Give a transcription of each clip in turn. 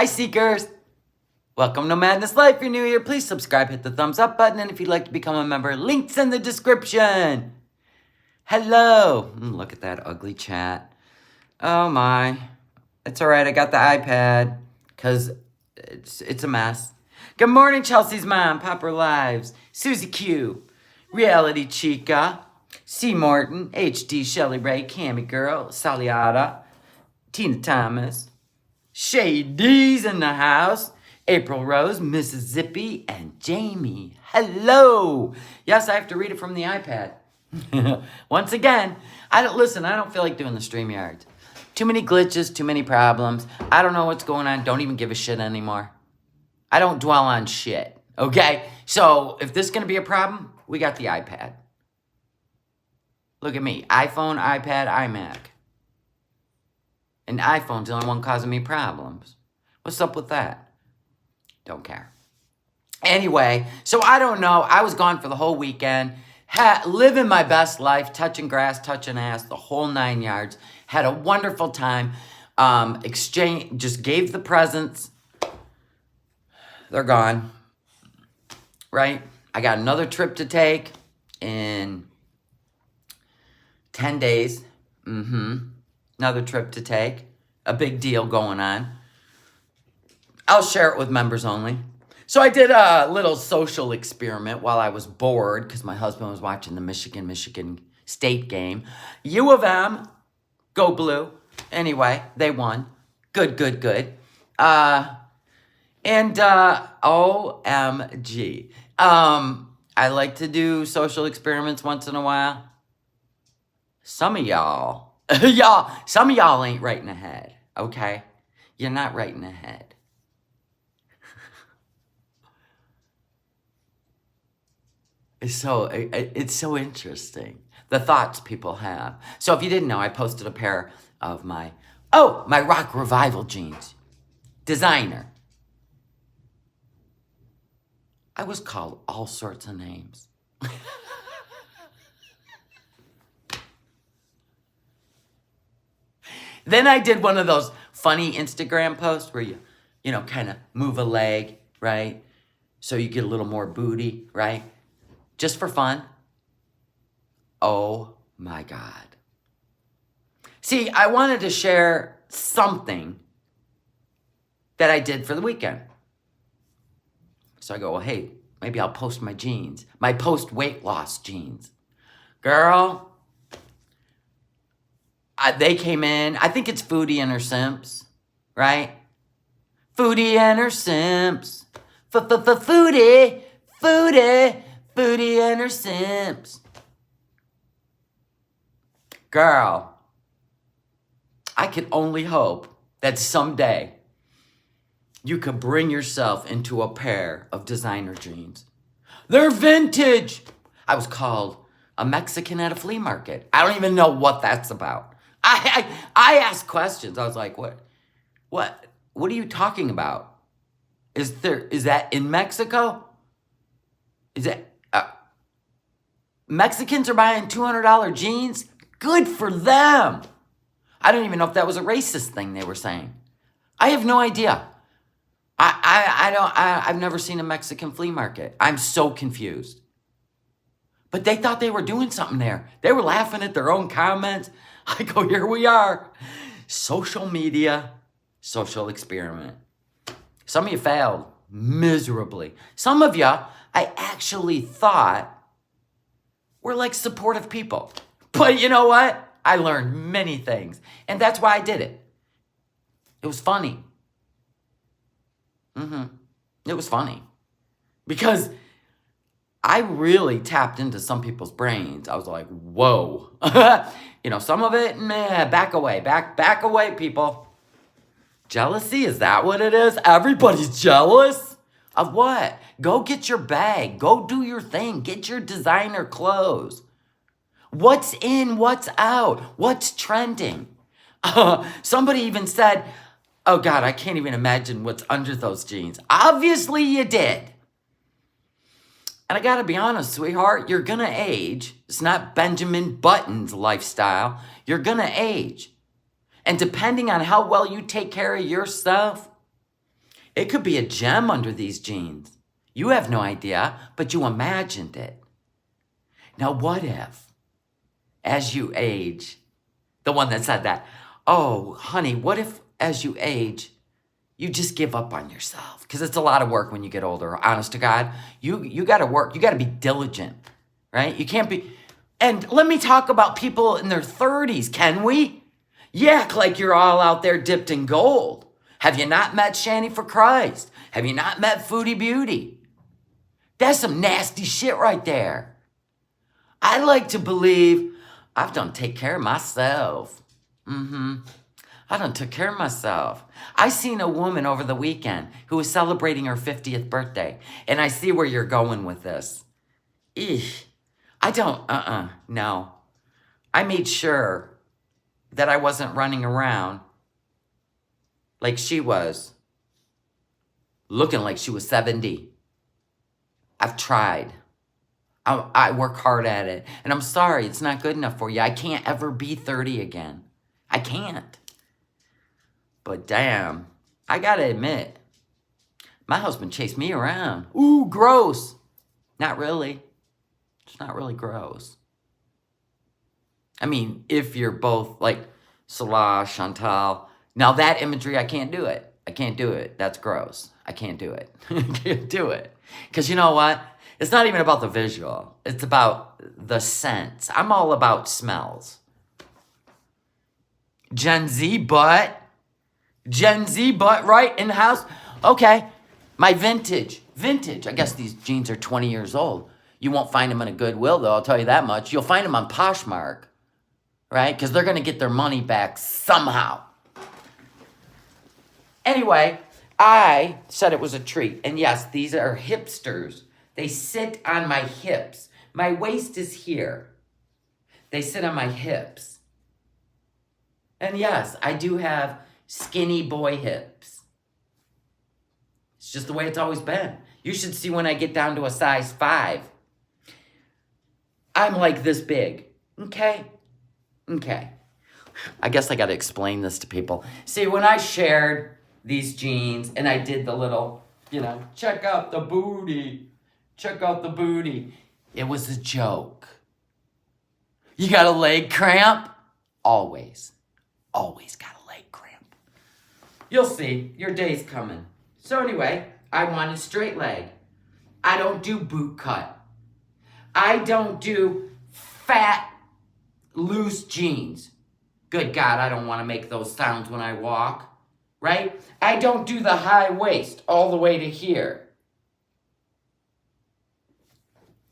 Hi, Seekers. Welcome to Madness Life. If you're new here, please subscribe, hit the thumbs up button, and if you'd like to become a member, links in the description. Hello. Look at that ugly chat. Oh, my. It's all right. I got the iPad because it's a mess. Good morning, Chelsea's mom, Popper Lives, Susie Q, Reality Chica, C. Morton, HD, Shelly Ray, Cammy Girl, Saliata, Tina Thomas, Shady's in the house, April Rose, Mississippi, and Jamie. Hello. Yes, I have to read it from the iPad. Once again, I don't feel like doing the StreamYards. Too many glitches, too many problems. I don't know what's going on. Don't even give a shit anymore. I don't dwell on shit, okay? So if this is going to be a problem, we got the iPad. Look at me. iPhone, iPad, iMac. And iPhone's the only one causing me problems. What's up with that? Don't care. Anyway, so I don't know. I was gone for the whole weekend. Living my best life, touching grass, touching ass, the whole 9 yards. Had a wonderful time. Just gave the presents. They're gone. Right? I got another trip to take in 10 days. Another trip to take. A big deal going on. I'll share it with members only. So I did a little social experiment while I was bored because my husband was watching the Michigan State game. U of M, go blue. Anyway, they won. Good. And OMG. I like to do social experiments once in a while. Some of y'all, some of y'all ain't right in the head, okay? You're not right in the head. It's so interesting, the thoughts people have. So if you didn't know, I posted a pair of my Rock Revival jeans. Designer. I was called all sorts of names. Then I did one of those funny Instagram posts where you kind of move a leg, right? So you get a little more booty, right? Just for fun. Oh my God. See, I wanted to share something that I did for the weekend. So I go, well, hey, maybe I'll post my jeans, my post-weight loss jeans. Girl, they came in. I think it's Foodie and her simps, right? Foodie and her simps. Foodie and her simps. Girl, I can only hope that someday you could bring yourself into a pair of designer jeans. They're vintage. I was called a Mexican at a flea market. I don't even know what that's about. I asked questions. I was like, what are you talking about? Is that in Mexico? Is that Mexicans are buying $200 jeans? Good for them. I don't even know if that was a racist thing they were saying. I have no idea. I've never seen a Mexican flea market. I'm so confused. But they thought they were doing something there. They were laughing at their own comments. I go, here we are. Social media, social experiment. Some of you failed miserably. Some of you, I actually thought were like supportive people. But you know what? I learned many things. And that's why I did it. It was funny. It was funny. Because I really tapped into some people's brains. I was like, whoa. Some of it, back away. Back away, people. Jealousy, is that what it is? Everybody's jealous? Of what? Go get your bag. Go do your thing. Get your designer clothes. What's in, what's out? What's trending? Somebody even said, oh God, I can't even imagine what's under those jeans. Obviously you did. And I gotta be honest, sweetheart, you're gonna age. It's not Benjamin Button's lifestyle. You're gonna age. And depending on how well you take care of yourself, It could be a gem under these jeans. You have no idea, but you imagined it. Now, what if, as you age, the one that said that, oh, honey, what if as you age, you just give up on yourself? Because it's a lot of work when you get older. Honest to God, you got to work. You got to be diligent, right? You can't be. And let me talk about people in their 30s, can we? You act like you're all out there dipped in gold. Have you not met Shani for Christ? Have you not met Foodie Beauty? That's some nasty shit right there. I like to believe I've done take care of myself. I done took care of myself. I seen a woman over the weekend who was celebrating her 50th birthday. And I see where you're going with this. Eesh. I don't, no. I made sure that I wasn't running around like she was, looking like she was 70. I've tried. I work hard at it. And I'm sorry, it's not good enough for you. I can't ever be 30 again. I can't. But damn, I gotta admit, my husband chased me around. Ooh, gross. Not really. It's not really gross. I mean, if you're both like Salah, Chantal, now that imagery, I can't do it. I can't do it. That's gross. I can't do it. I can't do it. Because you know what? It's not even about the visual. It's about the sense. I'm all about smells. Gen Z butt. Gen Z butt right in the house. Okay. My vintage. I guess these jeans are 20 years old. You won't find them in a Goodwill, though. I'll tell you that much. You'll find them on Poshmark. Right? Because they're going to get their money back somehow. Anyway, I said it was a treat. And yes, these are hipsters. They sit on my hips. My waist is here. They sit on my hips. And yes, I do have skinny boy hips. It's just the way it's always been. You should see when I get down to a size 5. I'm like this big. Okay? Okay. I guess I got to explain this to people. See, when I shared these jeans and I did the little, check out the booty. Check out the booty. It was a joke. You got a leg cramp? Always. Always got a leg cramp. You'll see. Your day's coming. So anyway, I wanted straight leg. I don't do boot cut. I don't do fat, loose jeans. Good God, I don't want to make those sounds when I walk. Right? I don't do the high waist all the way to here.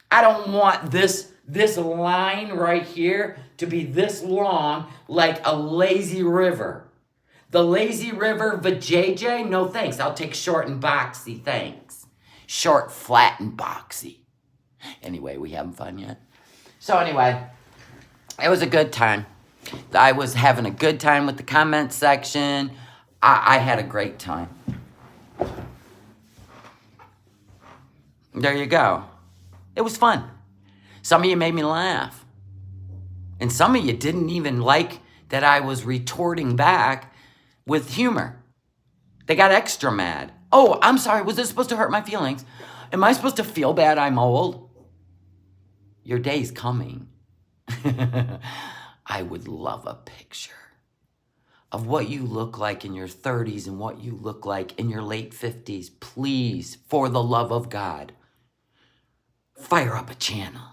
I don't want this line right here to be this long like a lazy river. The lazy river vajayjay? No thanks. I'll take short and boxy, thanks. Short, flat, and boxy. Anyway, we having fun yet? So anyway, it was a good time. I was having a good time with the comment section. I had a great time. There you go. It was fun. Some of you made me laugh. And some of you didn't even like that I was retorting back with humor. They got extra mad. Oh, I'm sorry. Was this supposed to hurt my feelings? Am I supposed to feel bad I'm old? Your day's coming. I would love a picture of what you look like in your 30s and what you look like in your late 50s. Please, for the love of God, fire up a channel.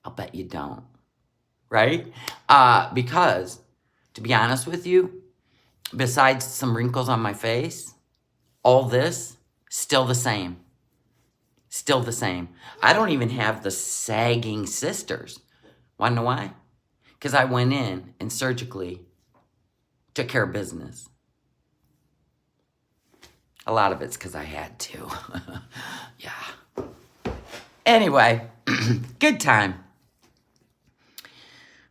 I'll bet you don't. Right? Because, to be honest with you, besides some wrinkles on my face, all this, still the same. Still the same. I don't even have the sagging sisters. Want to know why? Because I went in and surgically took care of business. A lot of it's because I had to. Yeah. Anyway, good time.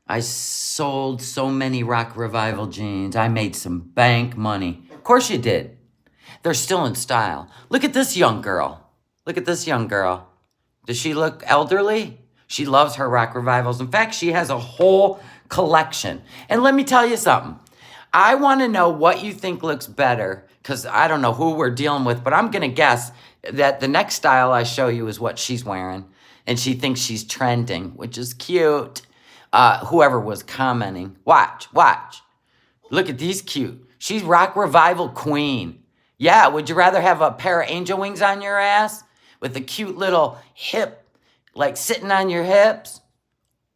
I sold so many Rock Revival jeans. I made some bank money. Of course you did. They're still in style. Look at this young girl. Look at this young girl. Does she look elderly? She loves her Rock Revivals. In fact, she has a whole collection. And let me tell you something. I want to know what you think looks better because I don't know who we're dealing with, but I'm going to guess that the next style I show you is what she's wearing. And she thinks she's trending, which is cute. Whoever was commenting. Watch. Look at these cute. She's rock revival queen. Yeah, would you rather have a pair of angel wings on your ass with a cute little hip, like sitting on your hips?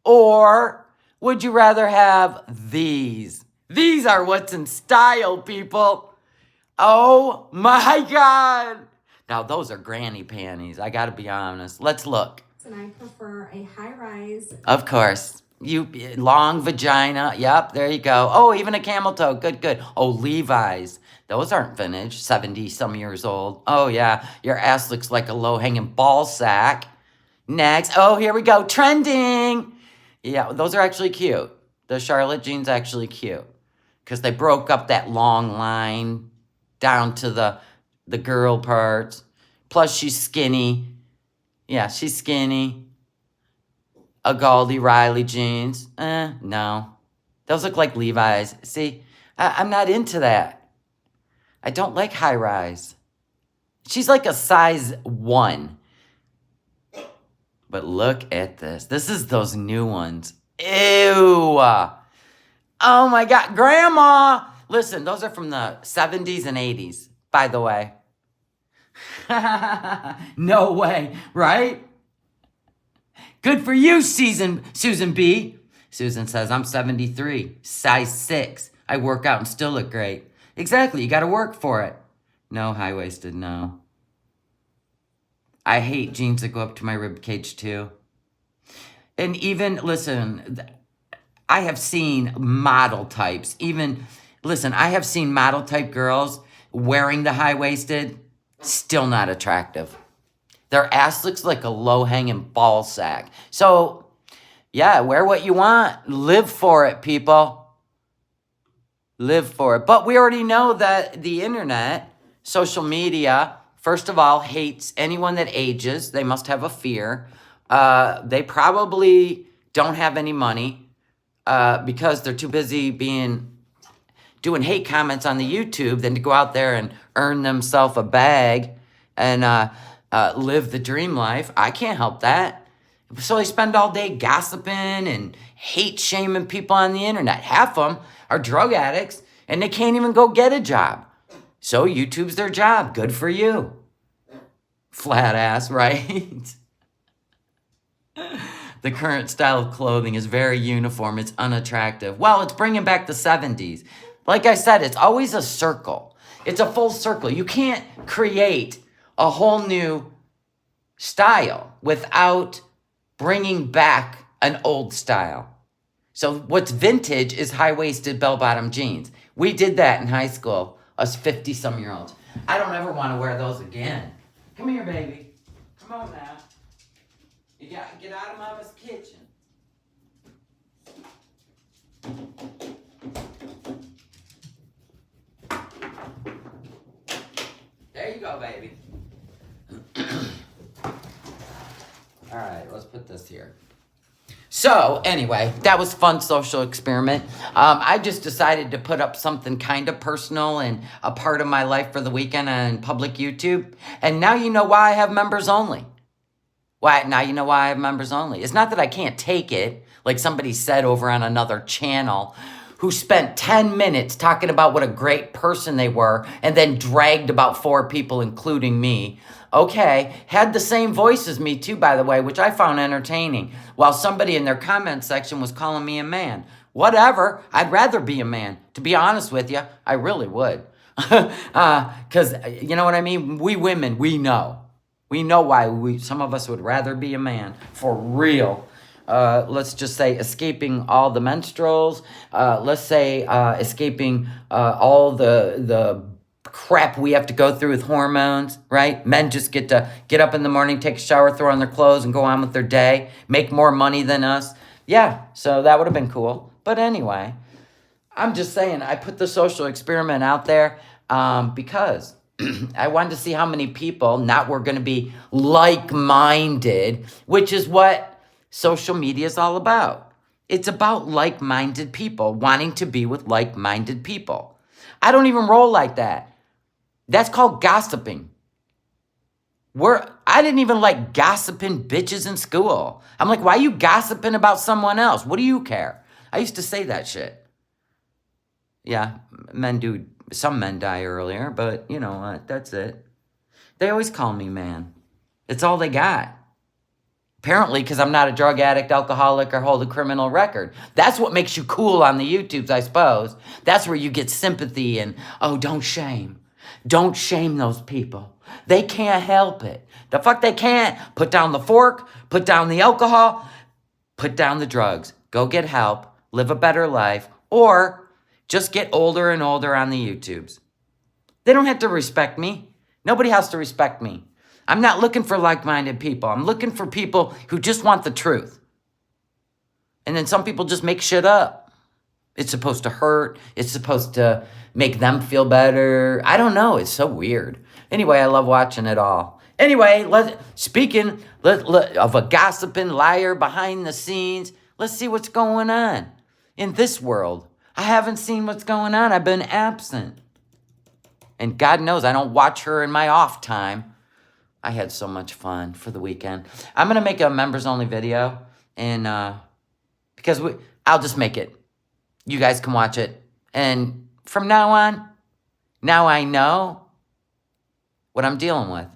Or would you rather have these? These are what's in style, people. Oh my God. Now, those are granny panties. I gotta be honest. Let's look. And I prefer a high-rise. Of course. Long vagina. Yep, there you go. Oh, even a camel toe. Good. Oh, Levi's. Those aren't vintage. 70-some years old. Oh, yeah. Your ass looks like a low-hanging ball sack. Next. Oh, here we go. Trending. Yeah, those are actually cute. The Charlotte jeans actually cute. Because they broke up that long line down to the girl parts. Plus, she's skinny. Yeah, she's skinny. A Galdi Riley jeans. No. Those look like Levi's. See, I'm not into that. I don't like high rise. She's like a size 1. But look at this. This is those new ones. Ew. Oh my God. Grandma. Listen, those are from the 70s and 80s, by the way. No way, right? Good for you, Susan B. Susan says, I'm 73, size 6. I work out and still look great. Exactly, you got to work for it. No, high-waisted, no. I hate jeans that go up to my rib cage, too. And even, listen, I have seen model types. I have seen model type girls wearing the high-waisted, still not attractive. Their ass looks like a low-hanging ball sack. So, yeah, wear what you want. Live for it, people. Live for it. But we already know that the internet, social media, first of all, hates anyone that ages. They must have a fear. They probably don't have any money because they're too busy doing hate comments on the YouTube than to go out there and earn themselves a bag and live the dream life. I can't help that. So they spend all day gossiping and hate shaming people on the internet. Half of them are drug addicts and they can't even go get a job. So YouTube's their job. Good for you. Flat ass, right? The current style of clothing is very uniform. It's unattractive. Well, it's bringing back the 70s. Like I said, it's always a circle. It's a full circle. You can't create a whole new style without bringing back an old style. So what's vintage is high-waisted bell-bottom jeans. We did that in high school, us 50-some-year-olds. I don't ever want to wear those again. Come here, baby. Come on now. You got to get out of Mama's kitchen. There you go, baby. All right, let's put this here. So, anyway, that was fun social experiment. I just decided to put up something kind of personal and a part of my life for the weekend on public YouTube. And now you know why I have members only. Now you know why I have members only. It's not that I can't take it, like somebody said over on another channel, who spent 10 minutes talking about what a great person they were and then dragged about 4 people, including me. Okay, had the same voice as me too, by the way, which I found entertaining, while somebody in their comment section was calling me a man. Whatever, I'd rather be a man. To be honest with you, I really would. Because, you know what I mean? We women, we know. We know why some of us would rather be a man, for real. Let's just say escaping all the menstruals. Let's say escaping all the crap we have to go through with hormones, right? Men just get to get up in the morning, take a shower, throw on their clothes, and go on with their day, make more money than us. Yeah, so that would have been cool. But anyway, I'm just saying, I put the social experiment out there because I wanted to see how many people were going to be like-minded, which is what social media is all about. It's about like-minded people wanting to be with like-minded people. I don't even roll like that. That's called gossiping. I didn't even like gossiping bitches in school. I'm like, why are you gossiping about someone else? What do you care? I used to say that shit. Yeah, some men die earlier, but you know what? That's it. They always call me man. It's all they got. Apparently, because I'm not a drug addict, alcoholic, or hold a criminal record. That's what makes you cool on the YouTubes, I suppose. That's where you get sympathy and, oh, don't shame. Don't shame those people. They can't help it. The fuck they can't. Put down the fork, put down the alcohol, put down the drugs. Go get help, live a better life, or just get older and older on the YouTubes. They don't have to respect me. Nobody has to respect me. I'm not looking for like-minded people. I'm looking for people who just want the truth. And then some people just make shit up. It's supposed to hurt. It's supposed to make them feel better. I don't know. It's so weird. Anyway, I love watching it all. Anyway, speaking of a gossiping liar behind the scenes, let's see what's going on in this world. I haven't seen what's going on. I've been absent. And God knows I don't watch her in my off time. I had so much fun for the weekend. I'm going to make a members-only video. And because I'll just make it. You guys can watch it. And from now on, now I know what I'm dealing with.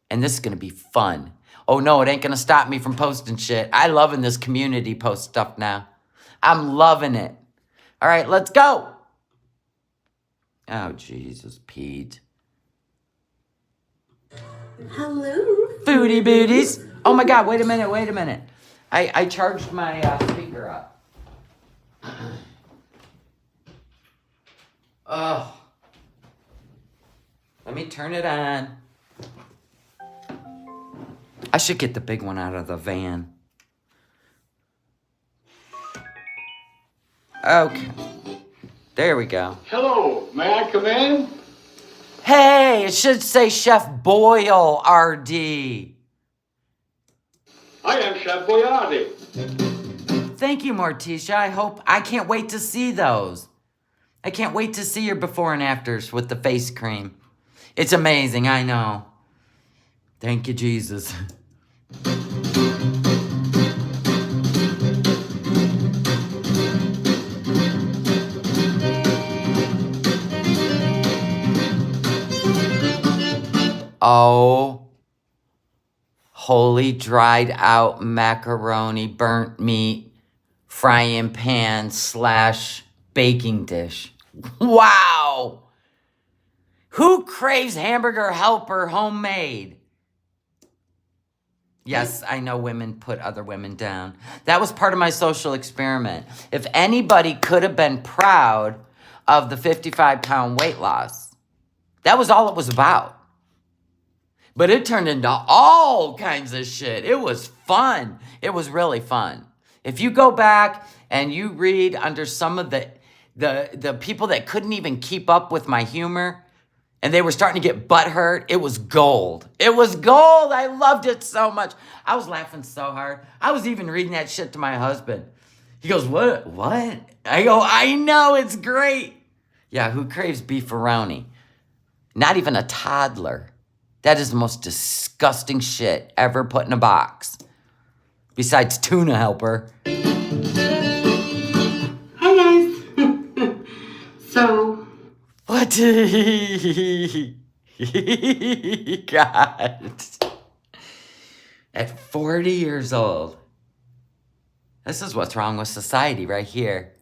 And this is going to be fun. Oh, no, it ain't going to stop me from posting shit. I loving this community post stuff now. I'm loving it. All right, let's go. Oh, Jesus, Pete. Hello. Foodie booties. Oh, my God, wait a minute. I charged my speaker up. Oh. Let me turn it on. I should get the big one out of the van. Okay. There we go. Hello, may I come in? Hey, it should say Chef Boyle RD. I am Chef Boyardi. Thank you, Morticia. I can't wait to see those. I can't wait to see your before and afters with the face cream. It's amazing, I know. Thank you, Jesus. Oh, holy dried out macaroni, burnt meat, frying pan / baking dish. Wow! Who craves hamburger helper homemade? Yes, I know women put other women down. That was part of my social experiment. If anybody could have been proud of the 55-pound weight loss, that was all it was about. But it turned into all kinds of shit. It was fun. It was really fun. If you go back and you read under some of the people that couldn't even keep up with my humor, and they were starting to get butthurt, it was gold. It was gold. I loved it so much. I was laughing so hard. I was even reading that shit to my husband. He goes, what? I go, I know, it's great. Yeah, who craves beefaroni? Not even a toddler. That is the most disgusting shit ever put in a box. Besides tuna helper. Hi guys. So What? God. At 40 years old. This is what's wrong with society right here.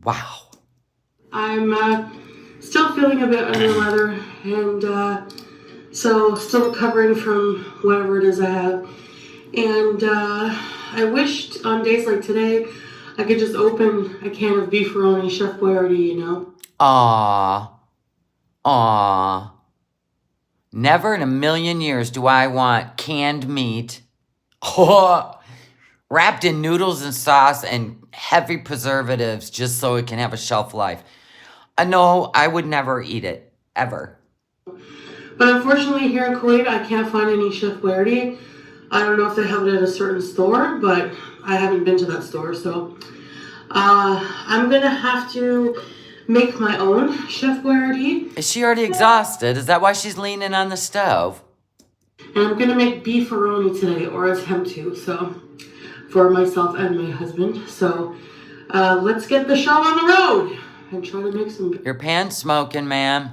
Wow. I'm still feeling a bit under the weather, and so still recovering from whatever it is I have. And I wished on days like today I could just open a can of beefaroni, Chef Boyardee, you know. Aww. Never in a million years do I want canned meat wrapped in noodles and sauce and heavy preservatives just so it can have a shelf life. No, I would never eat it, ever. But unfortunately here in Kuwait I can't find any Chef Boyardee. I don't know if they have it at a certain store, but I haven't been to that store, so I'm gonna have to make my own Chef Boyardee. Is she already exhausted? Is that why she's leaning on the stove? And I'm going to make beefaroni today, or attempt to, so, for myself and my husband. So, let's get the show on the road and try to make some Your pan's smoking, ma'am.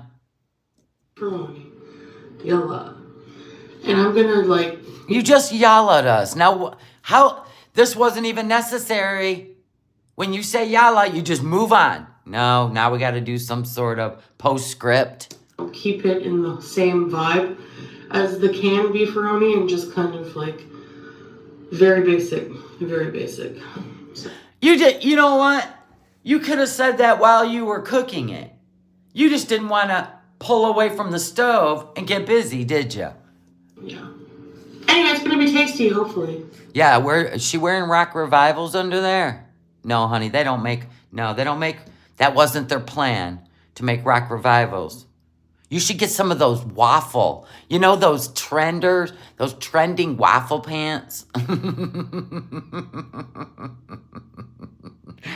beefaroni. Yalla. And I'm going to, like... You just yell at us. Now, how... This wasn't even necessary. When you say yalla, you just move on. No, now we got to do some sort of postscript. Keep it in the same vibe as the canned beefaroni and just kind of like very basic, very basic. You know what? You could have said that while you were cooking it. You just didn't want to pull away from the stove and get busy, did you? Yeah. Anyway, it's going to be tasty, hopefully. Yeah, is she wearing Rock Revivals under there? No, honey, they don't make, that wasn't their plan, to make Rock Revivals. You should get some of those waffle, those those trending waffle pants.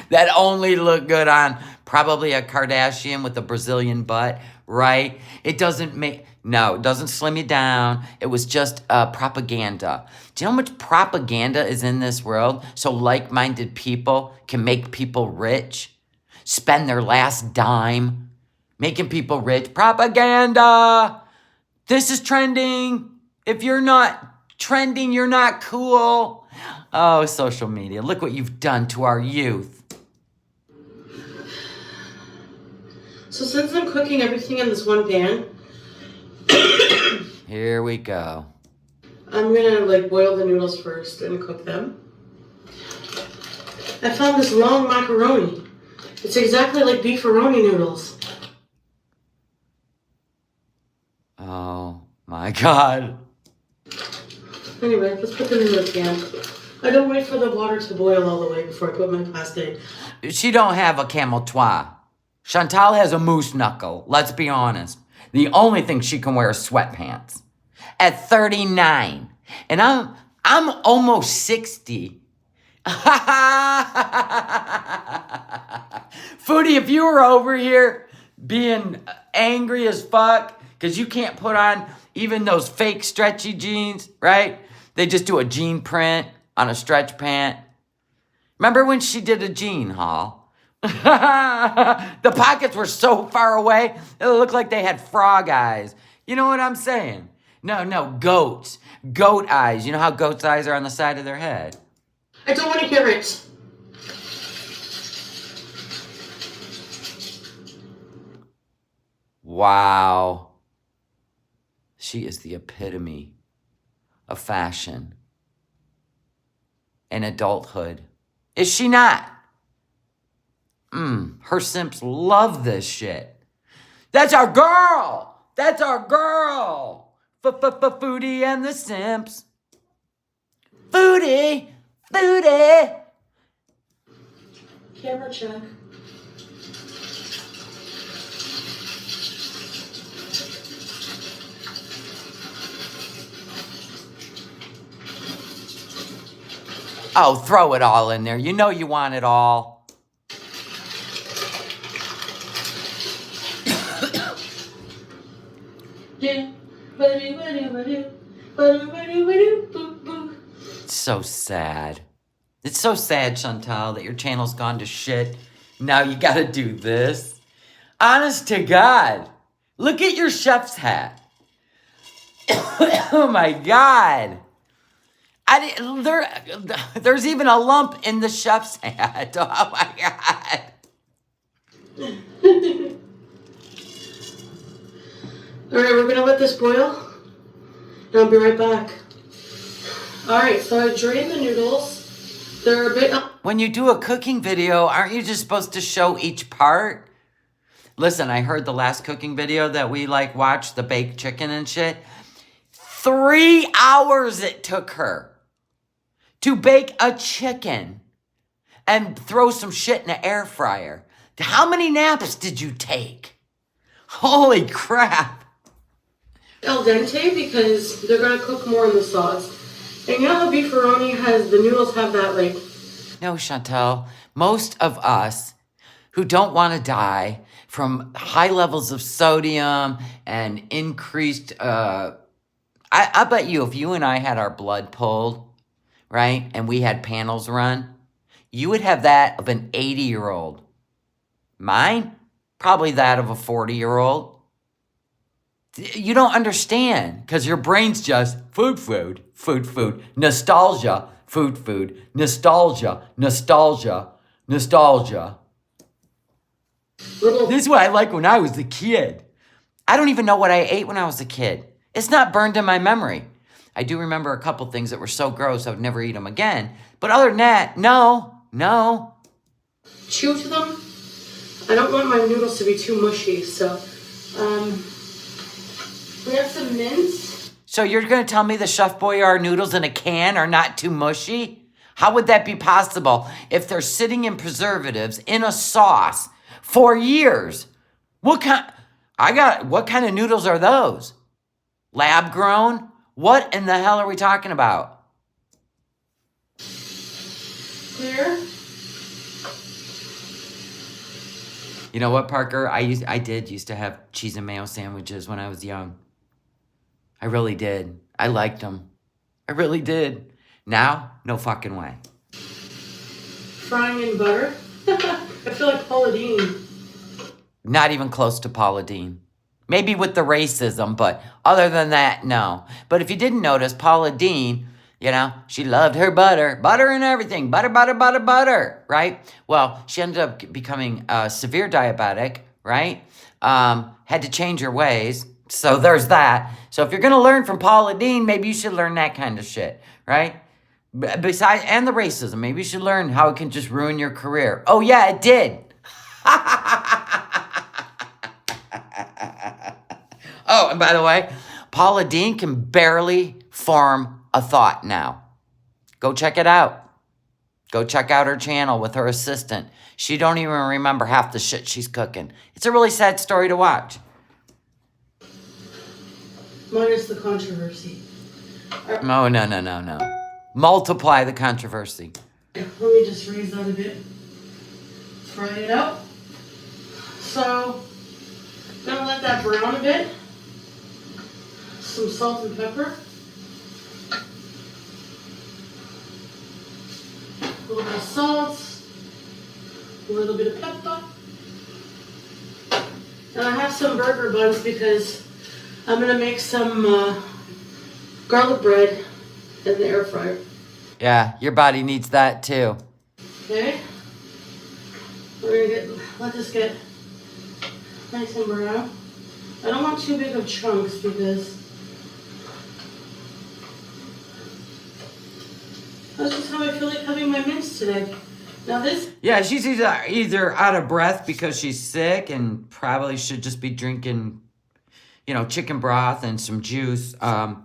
That only look good on probably a Kardashian with a Brazilian butt, right? It doesn't slim you down. It was just propaganda. Do you know how much propaganda is in this world? So like-minded people can make people rich, spend their last dime, making people rich. Propaganda! This is trending. If you're not trending, you're not cool. Oh, social media. Look what you've done to our youth. So since I'm cooking everything in this one pan, Here we go. I'm gonna like boil the noodles first and cook them. I found this long macaroni. It's exactly like beefaroni noodles. Oh my God. Anyway, let's put them in the pan. I don't wait for the water to boil all the way before I put my pasta in. She don't have a camel toe. Chantal has a moose knuckle, let's be honest. The only thing she can wear is sweatpants. At 39. And I'm almost 60. Foodie, if you were over here being angry as fuck, because you can't put on even those fake stretchy jeans, right? They just do a jean print on a stretch pant. Remember when she did a jean haul? The pockets were so far away, it looked like they had frog eyes. You know what I'm saying? No, goats. Goat eyes. You know how goats' eyes are on the side of their head? I don't want to hear it. Wow. She is the epitome of fashion and adulthood. Is she not? Her simps love this shit. That's our girl. That's our girl. Foodie and the simps. Foodie. Camera check. Oh, throw it all in there. You know you want it all. It's so sad. It's so sad, Chantal, that your channel's gone to shit. Now you gotta do this. Honest to God. Look at your chef's hat. Oh my God. There's even a lump in the chef's hat. Oh my God. All right, we're going to let this boil, and I'll be right back. All right, so I drained the noodles. They're a bit... When you do a cooking video, aren't you just supposed to show each part? Listen, I heard the last cooking video that we watched, the baked chicken and shit. 3 hours it took her to bake a chicken and throw some shit in an air fryer. How many naps did you take? Holy crap. Al dente because they're going to cook more in the sauce. And you know how beefaroni has, the noodles have that No, Chantal, most of us who don't want to die from high levels of sodium and increased, I bet you if you and I had our blood pulled, right, and we had panels run, you would have that of an 80-year-old. Mine? Probably that of a 40-year-old. You don't understand because your brain's just food, nostalgia, food, nostalgia. This is what I like when I was a kid. I don't even know what I ate when I was a kid. It's not burned in my memory. I do remember a couple things that were so gross I would never eat them again. But other than that, no. Chew to them. I don't want my noodles to be too mushy, so we have some mince. So you're going to tell me the Chef Boyardee noodles in a can are not too mushy? How would that be possible if they're sitting in preservatives in a sauce for years? What kind of noodles are those? Lab grown? What in the hell are we talking about? Clear? You know what, Parker? I did used to have cheese and mayo sandwiches when I was young. I really did. I liked them. I really did. Now, no fucking way. Frying in butter? I feel like Paula Deen. Not even close to Paula Deen. Maybe with the racism, but other than that, no. But if you didn't notice, Paula Deen, you know, she loved her butter. Butter and everything. Butter, right? Well, she ended up becoming severe diabetic, right? Had to change her ways. So there's that. So if you're going to learn from Paula Deen, maybe you should learn that kind of shit, right? Besides, and the racism, maybe you should learn how it can just ruin your career. Oh yeah, it did. Oh, and by the way, Paula Deen can barely form a thought now. Go check it out. Go check out her channel with her assistant. She don't even remember half the shit she's cooking. It's a really sad story to watch. Minus the controversy. Oh, no. Multiply the controversy. Let me just raise that a bit. Fry it out. So, gonna let that brown a bit. Some salt and pepper. A little bit of salt. A little bit of pepper. And I have some burger buns because I'm gonna make some garlic bread in the air fryer. Yeah, your body needs that too. Okay. We're gonna let this get nice and brown. I don't want too big of chunks because that's just how I feel like having my mince today. Now this... Yeah, she's either out of breath because she's sick and probably should just be drinking, you know, chicken broth and some juice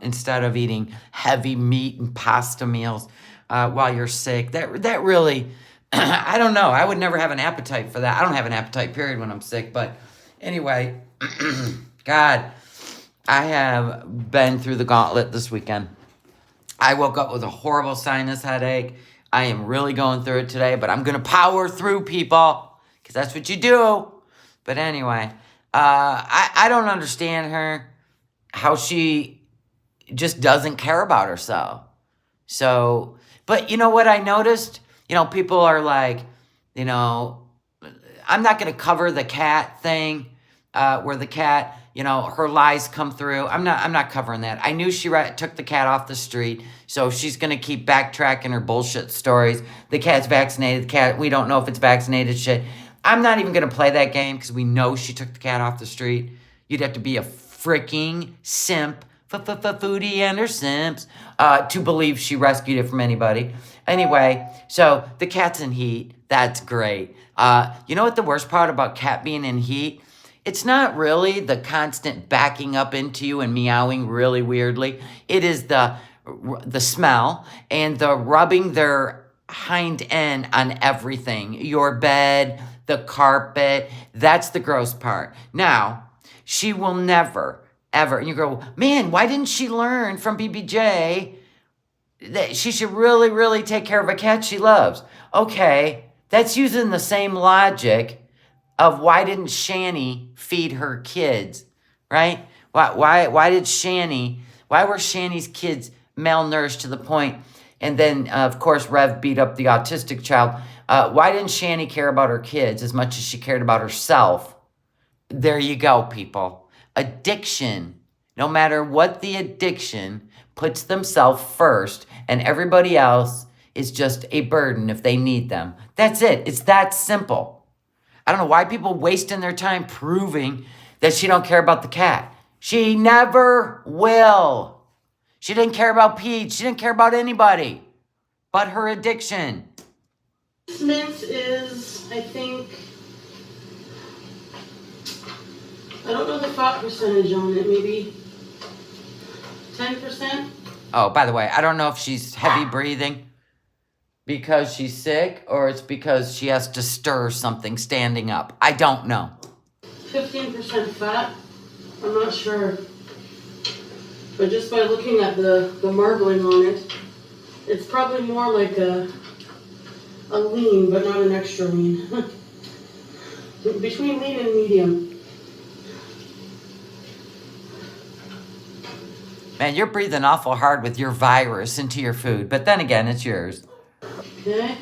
instead of eating heavy meat and pasta meals while you're sick. That really, I don't know. I would never have an appetite for that. I don't have an appetite, period, when I'm sick. But anyway, God, I have been through the gauntlet this weekend. I woke up with a horrible sinus headache. I am really going through it today, but I'm going to power through, people, because that's what you do. But anyway, I don't understand her, how she just doesn't care about herself. So, but you know what I noticed? You know, people are like, you know, I'm not going to cover the cat thing, where the cat, you know, her lies come through. I'm not covering that. I knew she took the cat off the street, so she's going to keep backtracking her bullshit stories. The cat's vaccinated. The cat, we don't know if it's vaccinated shit. I'm not even going to play that game because we know she took the cat off the street. You'd have to be a freaking simp, foodie and her simps, to believe she rescued it from anybody. Anyway, so the cat's in heat. That's great. You know what the worst part about cat being in heat? It's not really the constant backing up into you and meowing really weirdly. It is the smell and the rubbing their hind end on everything. Your bed, the carpet. That's the gross part. Now, she will never, ever, and you go, man, why didn't she learn from BBJ that she should really, really take care of a cat she loves? Okay, that's using the same logic of why didn't Shani feed her kids, right? Why were Shani's kids malnourished to the point? And then, of course, Rev beat up the autistic child. Why didn't Shani care about her kids as much as she cared about herself? There you go, people. Addiction, no matter what the addiction, puts themselves first, and everybody else is just a burden if they need them. That's it. It's that simple. I don't know why people wasting their time proving that she don't care about the cat. She never will. She didn't care about Pete. She didn't care about anybody but her addiction. Mint is, I think, I don't know the fat percentage on it, maybe 10%? Oh, by the way, I don't know if she's heavy breathing because she's sick or it's because she has to stir something standing up. I don't know. 15% fat? I'm not sure. But just by looking at the marbling on it, it's probably more like a lean, but not an extra lean. Between lean and medium. Man, you're breathing awful hard with your virus into your food, but then again, it's yours. Okay.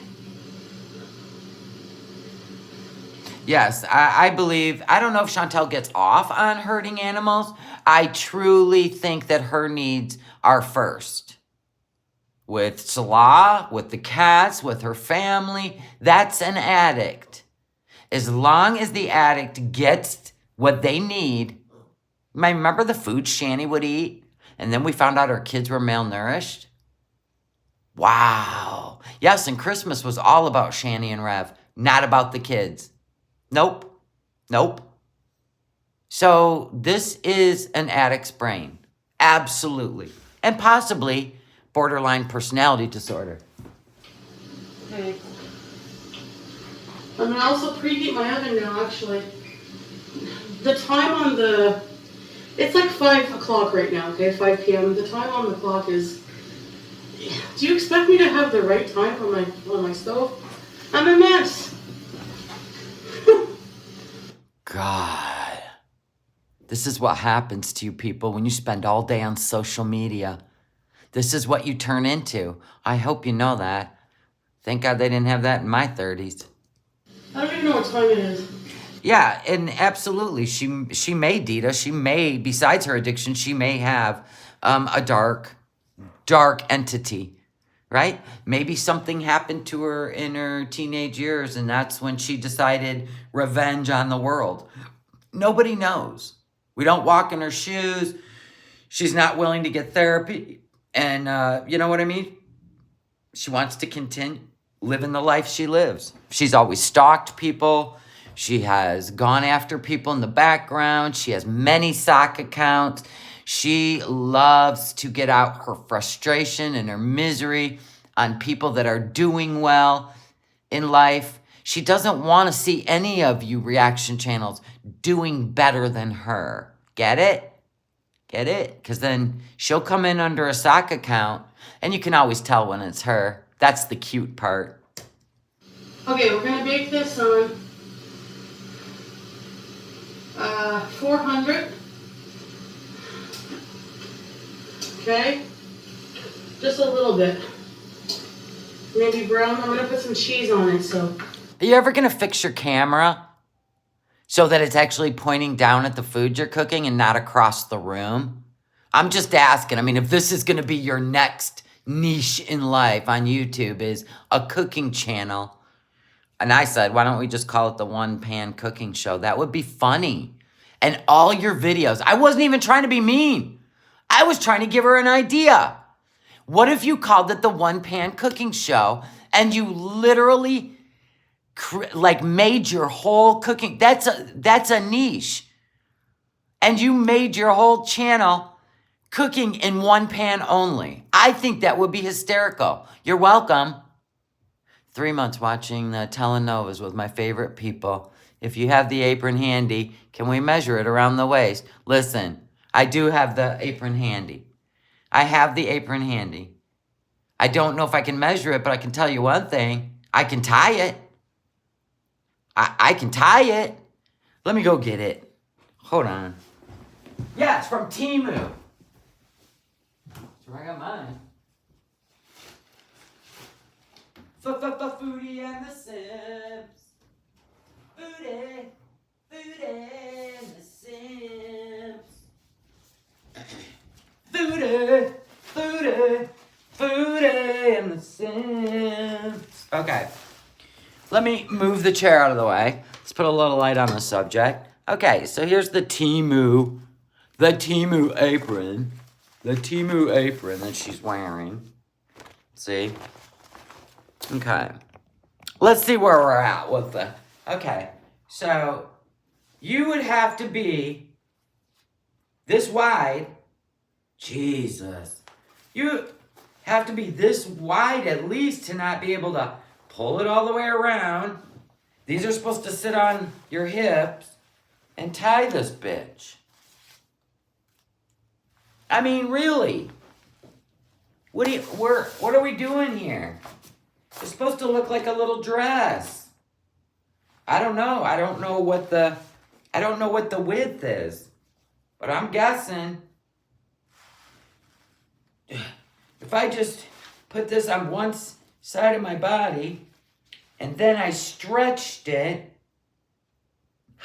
Yes, I believe, I don't know if Chantel gets off on hurting animals. I truly think that her needs are first. With Salah, with the cats, with her family, that's an addict. As long as the addict gets what they need. Remember the food Shani would eat? And then we found out her kids were malnourished? Wow. Yes, and Christmas was all about Shani and Rev, not about the kids. Nope. So this is an addict's brain. Absolutely. And possibly borderline personality disorder. Okay. I'm gonna also preheat my oven now, actually. The time on it's like 5 o'clock right now, okay, 5 p.m. The time on the clock is, do you expect me to have the right time on my stove? I'm a mess. God. This is what happens to you people when you spend all day on social media. This is what you turn into. I hope you know that. Thank God they didn't have that in my 30s. I don't even know what time it is. Yeah, and absolutely, she may, Dita, she may, besides her addiction, she may have a dark entity, right? Maybe something happened to her in her teenage years, and that's when she decided revenge on the world. Nobody knows. We don't walk in her shoes. She's not willing to get therapy, and you know what I mean? She wants to continue living the life she lives. She's always stalked people. She has gone after people in the background. She has many sock accounts. She loves to get out her frustration and her misery on people that are doing well in life. She doesn't want to see any of you reaction channels doing better than her. Get it? Get it? Because then she'll come in under a sock account, and you can always tell when it's her. That's the cute part. Okay, we're gonna bake this on 400. Okay, just a little bit. Maybe brown. I'm gonna put some cheese on it. So. Are you ever gonna fix your camera so that it's actually pointing down at the food you're cooking and not across the room? I'm just asking. I mean, if this is gonna be your next niche in life on YouTube, is a cooking channel. And I said, why don't we just call it the One Pan Cooking Show? That would be funny. And all your videos, I wasn't even trying to be mean. I was trying to give her an idea. What if you called it the One Pan Cooking Show and you literally made your whole cooking, that's a niche. And you made your whole channel cooking in one pan only. I think that would be hysterical. You're welcome. 3 months watching the telenovas with my favorite people. If you have the apron handy, can we measure it around the waist? Listen, I do have the apron handy. I have the apron handy. I don't know if I can measure it, but I can tell you one thing. I can tie it. I can tie it. Let me go get it. Hold on. Yeah, it's from Temu. That's where I got mine. Foodie and the Sims. Foodie and the Sims. Foodie and the Sims. Okay. Let me move the chair out of the way. Let's put a little light on the subject. Okay, so here's the Temu apron. The Temu apron that she's wearing. See? Okay. Let's see where we're at with the... Okay, so you would have to be this wide. Jesus. You have to be this wide at least to not be able to pull it all the way around. These are supposed to sit on your hips and tie this bitch. I mean, really. What are we doing here? It's supposed to look like a little dress. I don't know. I don't know what the width is. But I'm guessing if I just put this on one side of my body and then I stretched it.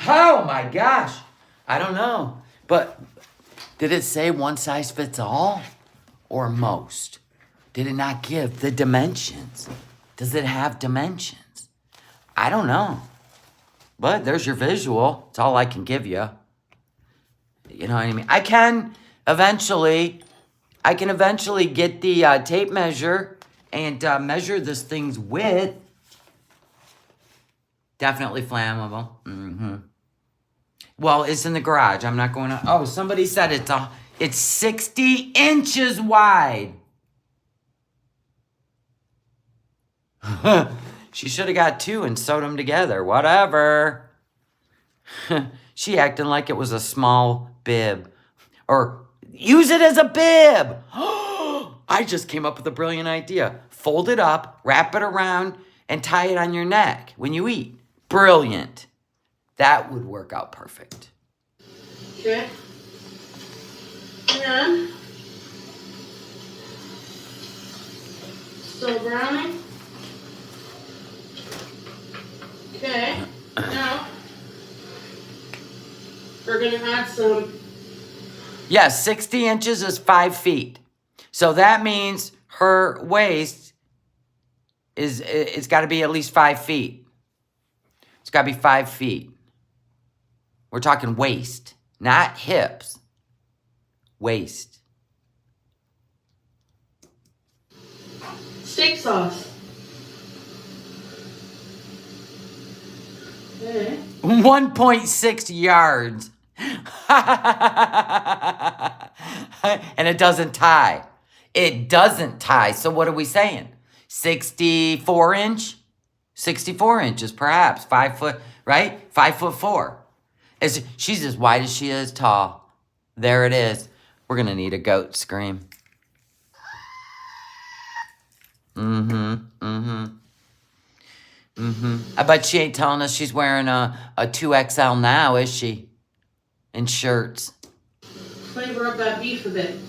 Oh my gosh. I don't know. But did it say one size fits all or most? Did it not give the dimensions? Does it have dimensions? I don't know. But there's your visual. It's all I can give you. You know what I mean? I can eventually get the tape measure and measure this thing's width. Definitely flammable. Mm-hmm. Well, it's in the garage. I'm not going to... Oh, somebody said it's 60 inches wide. She should have got two and sewed them together. Whatever. She acting like it was a small bib. Or use it as a bib. I just came up with a brilliant idea. Fold it up, wrap it around, and tie it on your neck when you eat. Brilliant. That would work out perfect. Okay. And still browning. Okay. Now we're gonna add some. Yes, 60 inches is 5 feet. So that means her waist it's got to be at least 5 feet. It's got to be 5 feet. We're talking waist, not hips. Waist. Steak sauce. Okay. 1.6 yards. And it doesn't tie. It doesn't tie. So what are we saying? 64 inch? 64 inches, perhaps. 5 foot, right? 5'4". She's as wide as she is tall. There it is. We're going to need a goat scream. I bet she ain't telling us she's wearing a 2XL now, is she? In shirts. Flavor up that beef a bit.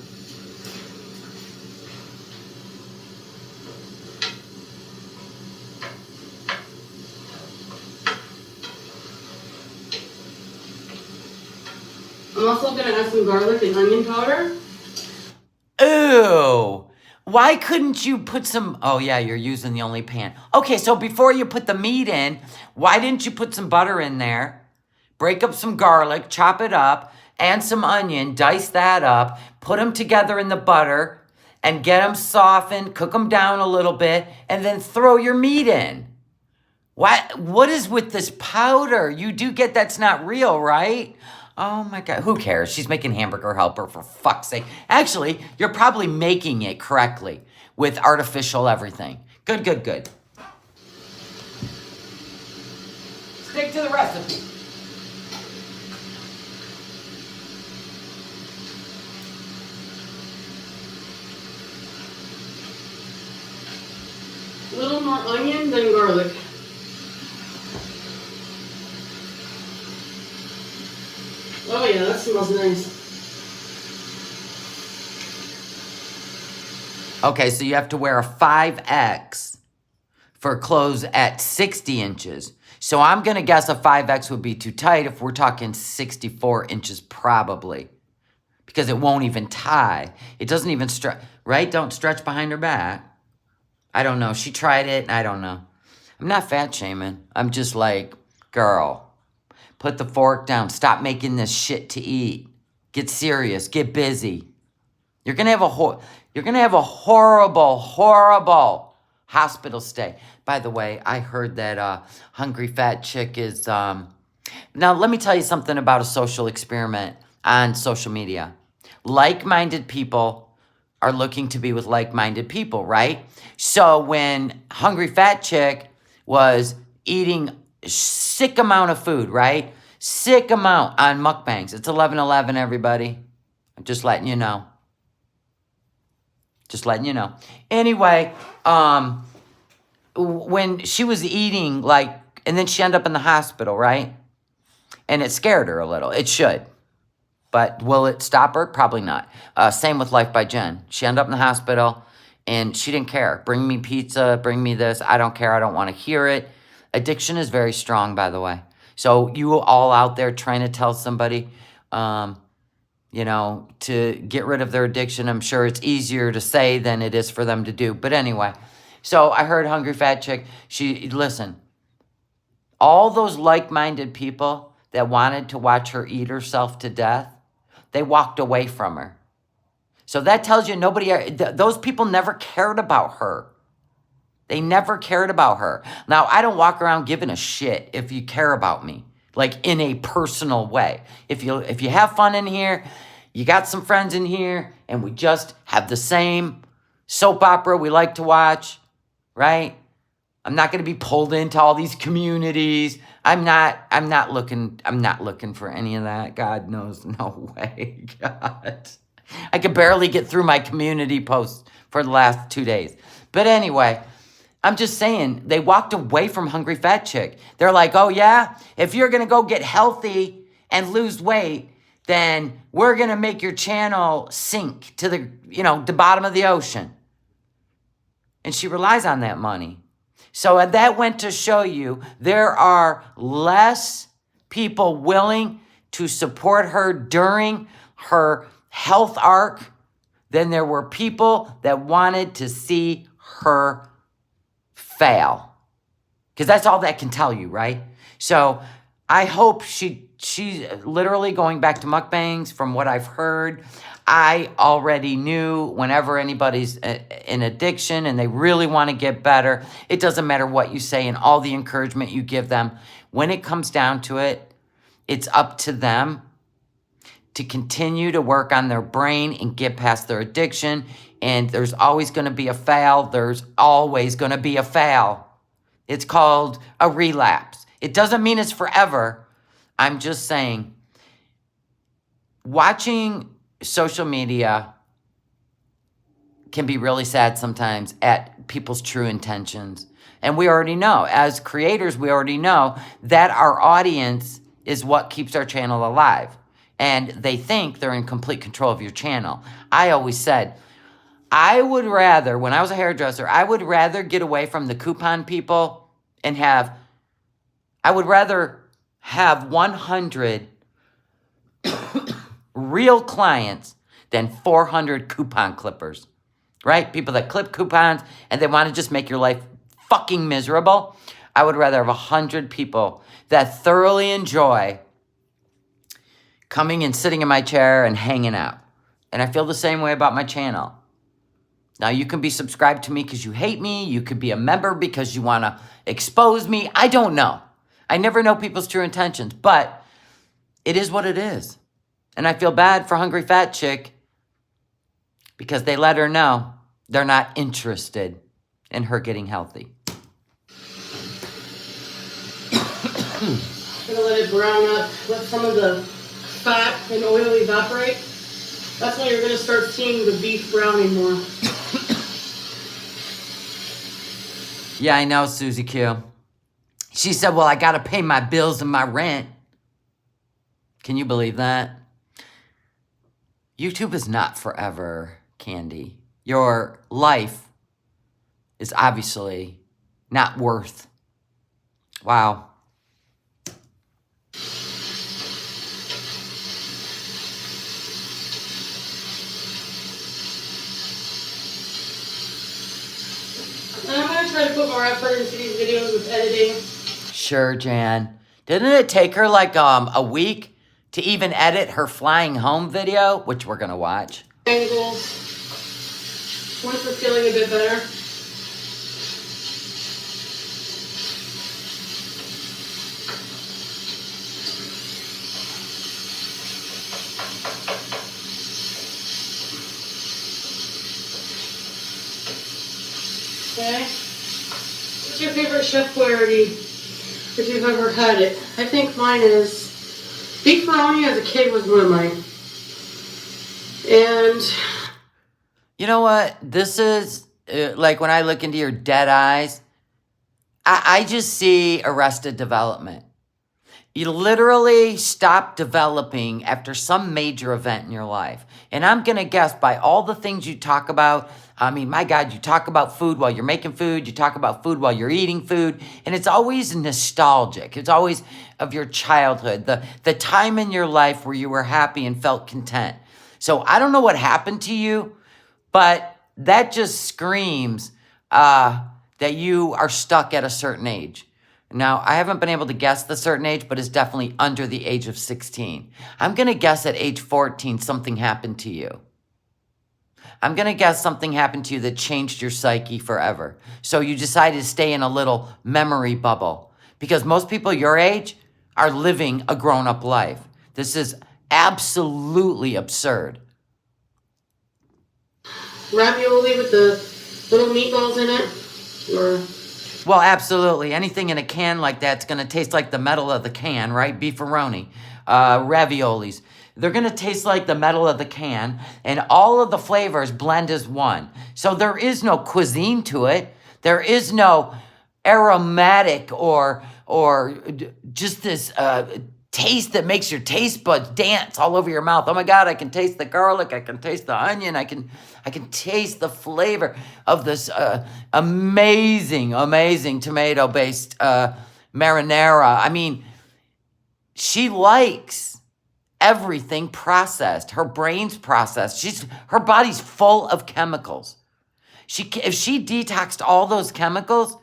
I'm also going to add some garlic and onion powder. Ooh. Why couldn't you put some... Oh, yeah, you're using the only pan. Okay, so before you put the meat in, why didn't you put some butter in there? Break up some garlic, chop it up, and some onion, dice that up, put them together in the butter, and get them softened, cook them down a little bit, and then throw your meat in. What is with this powder? You do get that's not real, right? Oh my God, who cares? She's making Hamburger Helper, for fuck's sake. Actually, you're probably making it correctly with artificial everything. Good. Stick to the recipe. A little more onion than garlic. Oh yeah, that smells nice. Okay, so you have to wear a 5X for clothes at 60 inches. So I'm going to guess a 5X would be too tight if we're talking 64 inches probably. Because it won't even tie. It doesn't even stretch, right? Don't stretch behind her back. I don't know. She tried it, and I don't know. I'm not fat shaming. I'm just like, girl, put the fork down. Stop making this shit to eat. Get serious. Get busy. You're gonna have a horrible, horrible hospital stay. By the way, I heard that Hungry Fat Chick is. Now let me tell you something about a social experiment on social media. Like-minded people are looking to be with like-minded people, right? So when Hungry Fat Chick was eating a sick amount of food, right? Sick amount on mukbangs. It's 11/11, everybody. I'm just letting you know. Just letting you know. Anyway, when she was eating, like, and then she ended up in the hospital, right? And it scared her a little. It should. But will it stop her? Probably not. Same with Life by Jen. She ended up in the hospital, and she didn't care. Bring me pizza, bring me this. I don't care. I don't want to hear it. Addiction is very strong, by the way. So you all out there trying to tell somebody, you know, to get rid of their addiction, I'm sure it's easier to say than it is for them to do. But anyway, so I heard Hungry Fat Chick. Listen, all those like-minded people that wanted to watch her eat herself to death, they walked away from her. So that tells you those people never cared about her. They never cared about her. Now, I don't walk around giving a shit if you care about me, like in a personal way. If you have fun in here, you got some friends in here, and we just have the same soap opera we like to watch, right? I'm not going to be pulled into all these communities. I'm not looking for any of that. God knows, no way. God. I could barely get through my community posts for the last 2 days. But anyway, I'm just saying, they walked away from Hungry Fat Chick. They're like, oh yeah, if you're going to go get healthy and lose weight, then we're going to make your channel sink to the bottom of the ocean. And she relies on that money. So that went to show you there are less people willing to support her during her health arc than there were people that wanted to see her fail. Because that's all that can tell you, right? So I hope she's literally going back to mukbangs from what I've heard. I already knew whenever anybody's in addiction and they really want to get better, it doesn't matter what you say and all the encouragement you give them. When it comes down to it, it's up to them to continue to work on their brain and get past their addiction. And there's always going to be a fail. There's always going to be a fail. It's called a relapse. It doesn't mean it's forever. I'm just saying, watching social media can be really sad sometimes at people's true intentions. And we already know, as creators, we already know that our audience is what keeps our channel alive. And they think they're in complete control of your channel. I always said, I would rather, when I was a hairdresser, I would rather get away from the coupon people and I would rather have 100 real clients than 400 coupon clippers, right? People that clip coupons and they want to just make your life fucking miserable. I would rather have 100 people that thoroughly enjoy coming and sitting in my chair and hanging out. And I feel the same way about my channel. Now, you can be subscribed to me because you hate me. You could be a member because you want to expose me. I don't know. I never know people's true intentions, but it is what it is. And I feel bad for Hungry Fat Chick because they let her know they're not interested in her getting healthy. I'm gonna let it brown up, let some of the fat and oil evaporate. That's when you're gonna start seeing the beef browning more. Yeah, I know, Susie Q. She said, well, I got to pay my bills and my rent. Can you believe that? YouTube is not forever, Candy. Your life is obviously not worth. Wow. And I'm going to try to put more effort into these videos with editing. Sure, Jan. Didn't it take her like a week to even edit her flying home video, which we're gonna watch? Angles. Once we're feeling a bit better. Okay. What's your favorite Chef Boyardee, if you've ever had it? I think mine is beefaroni. As a kid was one of mine. And You know what? This is like when I look into your dead eyes, I just see Arrested Development. You literally stop developing after some major event in your life. And I'm going to guess by all the things you talk about, I mean, my God, you talk about food while you're making food. You talk about food while you're eating food. And it's always nostalgic. It's always of your childhood, the time in your life where you were happy and felt content. So I don't know what happened to you, but that just screams that you are stuck at a certain age. Now, I haven't been able to guess the certain age, but it's definitely under the age of 16. I'm going to guess at age 14 something happened to you. I'm going to guess something happened to you that changed your psyche forever. So you decided to stay in a little memory bubble. Because most people your age are living a grown-up life. This is absolutely absurd. ravioli with the little meatballs in it? Or Well, absolutely. Anything in a can like that's going to taste like the metal of the can, right? Beefaroni, raviolis. They're going to taste like the metal of the can, and all of the flavors blend as one. So there is no cuisine to it. There is no aromatic or just this taste that makes your taste buds dance all over your mouth. Oh my God, I can taste the garlic. I can taste the onion. I can taste the flavor of this amazing tomato-based marinara. I mean, she likes everything processed. Her brain's processed. Her body's full of chemicals. If she detoxed all those chemicals,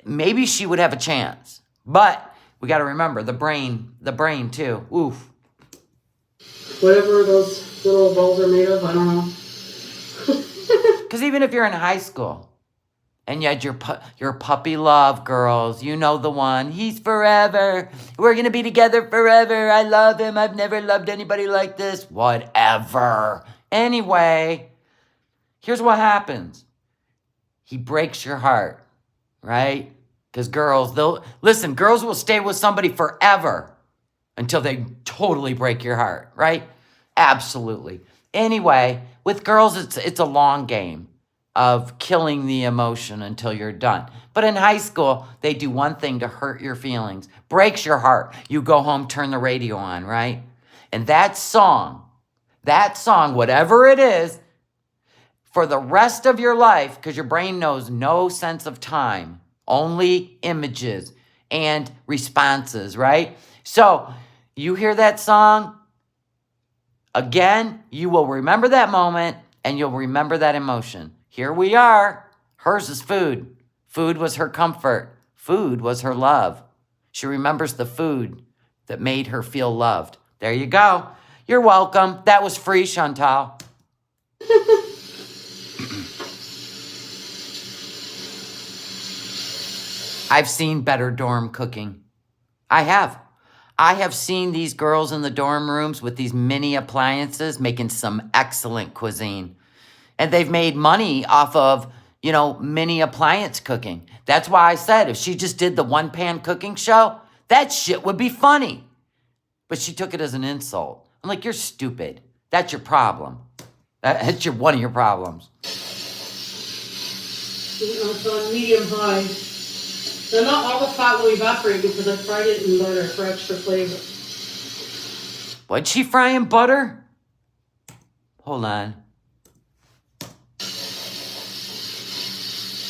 maybe she would have a chance. But we got to remember the brain too. Oof. whatever those little balls are made of, I don't know. Because even if you're in high school and you had your puppy love girls, you know the one. He's forever. We're going to be together forever. I love him. I've never loved anybody like this. Whatever. Anyway, here's what happens. He breaks your heart, right? Because girls will stay with somebody forever until they totally break your heart, right? Absolutely. Anyway, with girls, it's a long game of killing the emotion until you're done. But in high school, they do one thing to hurt your feelings, breaks your heart. You go home, turn the radio on, right? And that song, whatever it is, for the rest of your life, because your brain knows no sense of time, only images and responses, right? So you hear that song, again, you will remember that moment and you'll remember that emotion. Here we are. Hers is food. Food was her comfort. Food was her love. She remembers the food that made her feel loved. There you go. You're welcome. That was free, Chantal. I've seen better dorm cooking. I have seen these girls in the dorm rooms with these mini appliances making some excellent cuisine. And they've made money off of, mini appliance cooking. That's why I said if she just did the one-pan cooking show, that shit would be funny. But she took it as an insult. I'm like, you're stupid. That's your problem. That's one of your problems. It's on medium high. Now, not all the fat will evaporate because I fried it in butter for extra flavor. What'd she fry in butter? Hold on.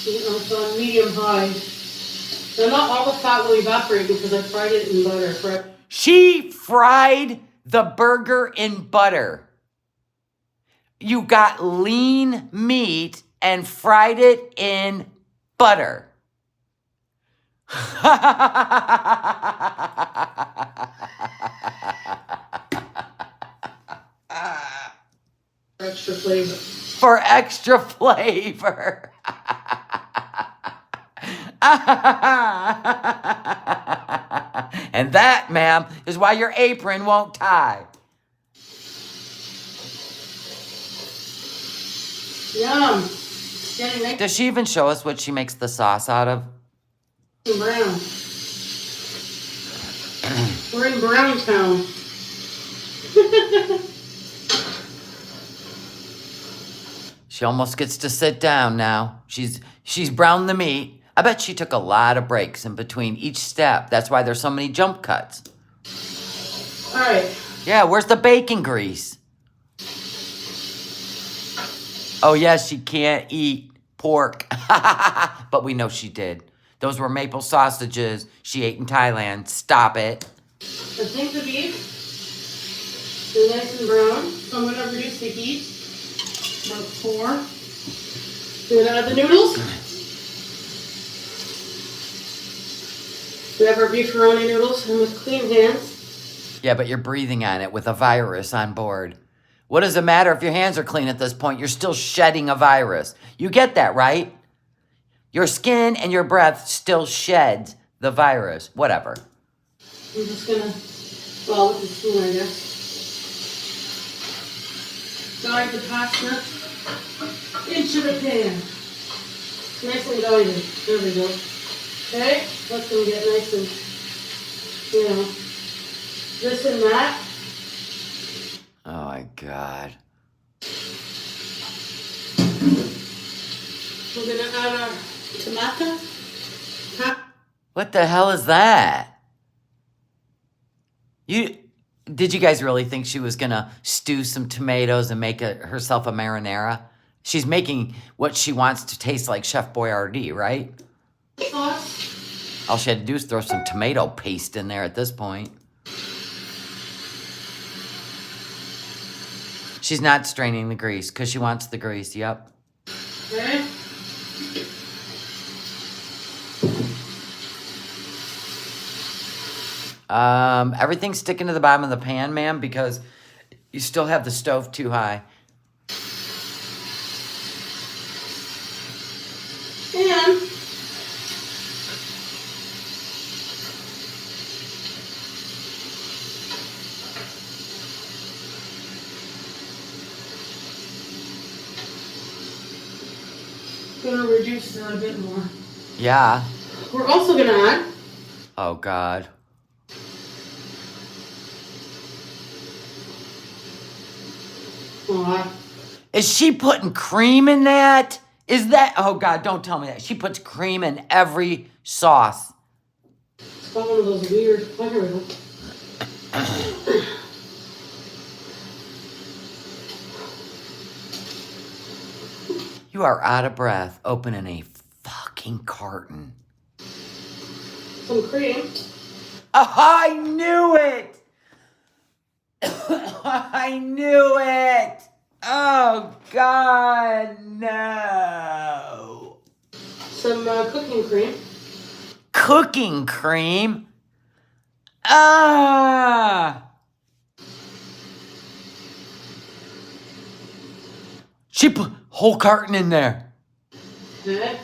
It's on medium high. So not all the fat will evaporate because I fried it in butter. She fried the burger in butter. You got lean meat and fried it in butter. For extra flavor. For extra flavor. And that, ma'am, is why your apron won't tie. Yum. It's getting nice Does she even show us what she makes the sauce out of? and brown. We're in Browntown. She almost gets to sit down now. She's browned the meat. I bet she took a lot of breaks in between each step. That's why there's so many jump cuts. All right. Yeah, where's the bacon grease? Oh, yes, she can't eat pork. But we know she did. Those were maple sausages she ate in Thailand. Stop it. I think the beef is nice and brown. So I'm going to reduce the heat. About 4. We're going to add the noodles. We have our beefaroni noodles and with clean hands. Yeah, but you're breathing on it with a virus on board. What does it matter if your hands are clean at this point? You're still shedding a virus. You get that, right? Your skin and your breath still sheds the virus. Whatever. I'm just going to, well, with the spoon, I guess. Guide the pasta into the pan. Nice and guided. There we go. Okay, let them get nice and, this and that. Oh my God. We're gonna add our tomato. What the hell is that? Did you guys really think she was gonna stew some tomatoes and make herself a marinara? She's making what she wants to taste like Chef Boyardee, right? Sauce. All she had to do is throw some tomato paste in there at this point. She's not straining the grease because she wants the grease, yep. Okay. Everything's sticking to the bottom of the pan, ma'am, because you still have the stove too high. And gonna reduce that a bit more. Yeah. We're also gonna add Oh, God. Is she putting cream in that? Is that... Oh, God, don't tell me that. She puts cream in every sauce. It's got one of those weird... Oh, here we go. You are out of breath opening a fucking carton. Some cream. Oh, I knew it! I knew it! Oh, God, no. Some cooking cream. Cooking cream? Ah! She put whole carton in there. Okay.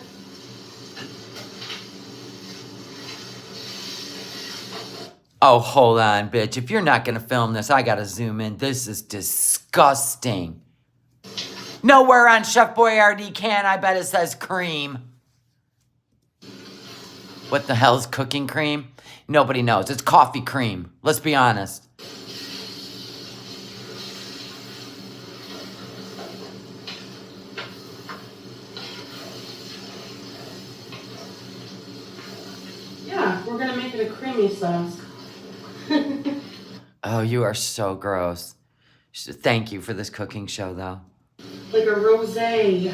Oh, hold on, bitch. If you're not gonna film this, I gotta zoom in. This is disgusting. Nowhere on Chef Boyardee can I bet it says cream. What the hell is cooking cream? Nobody knows. It's coffee cream. Let's be honest. Yeah, we're gonna make it a creamy sauce. Oh, you are so gross. Thank you for this cooking show, though. Like a rosé.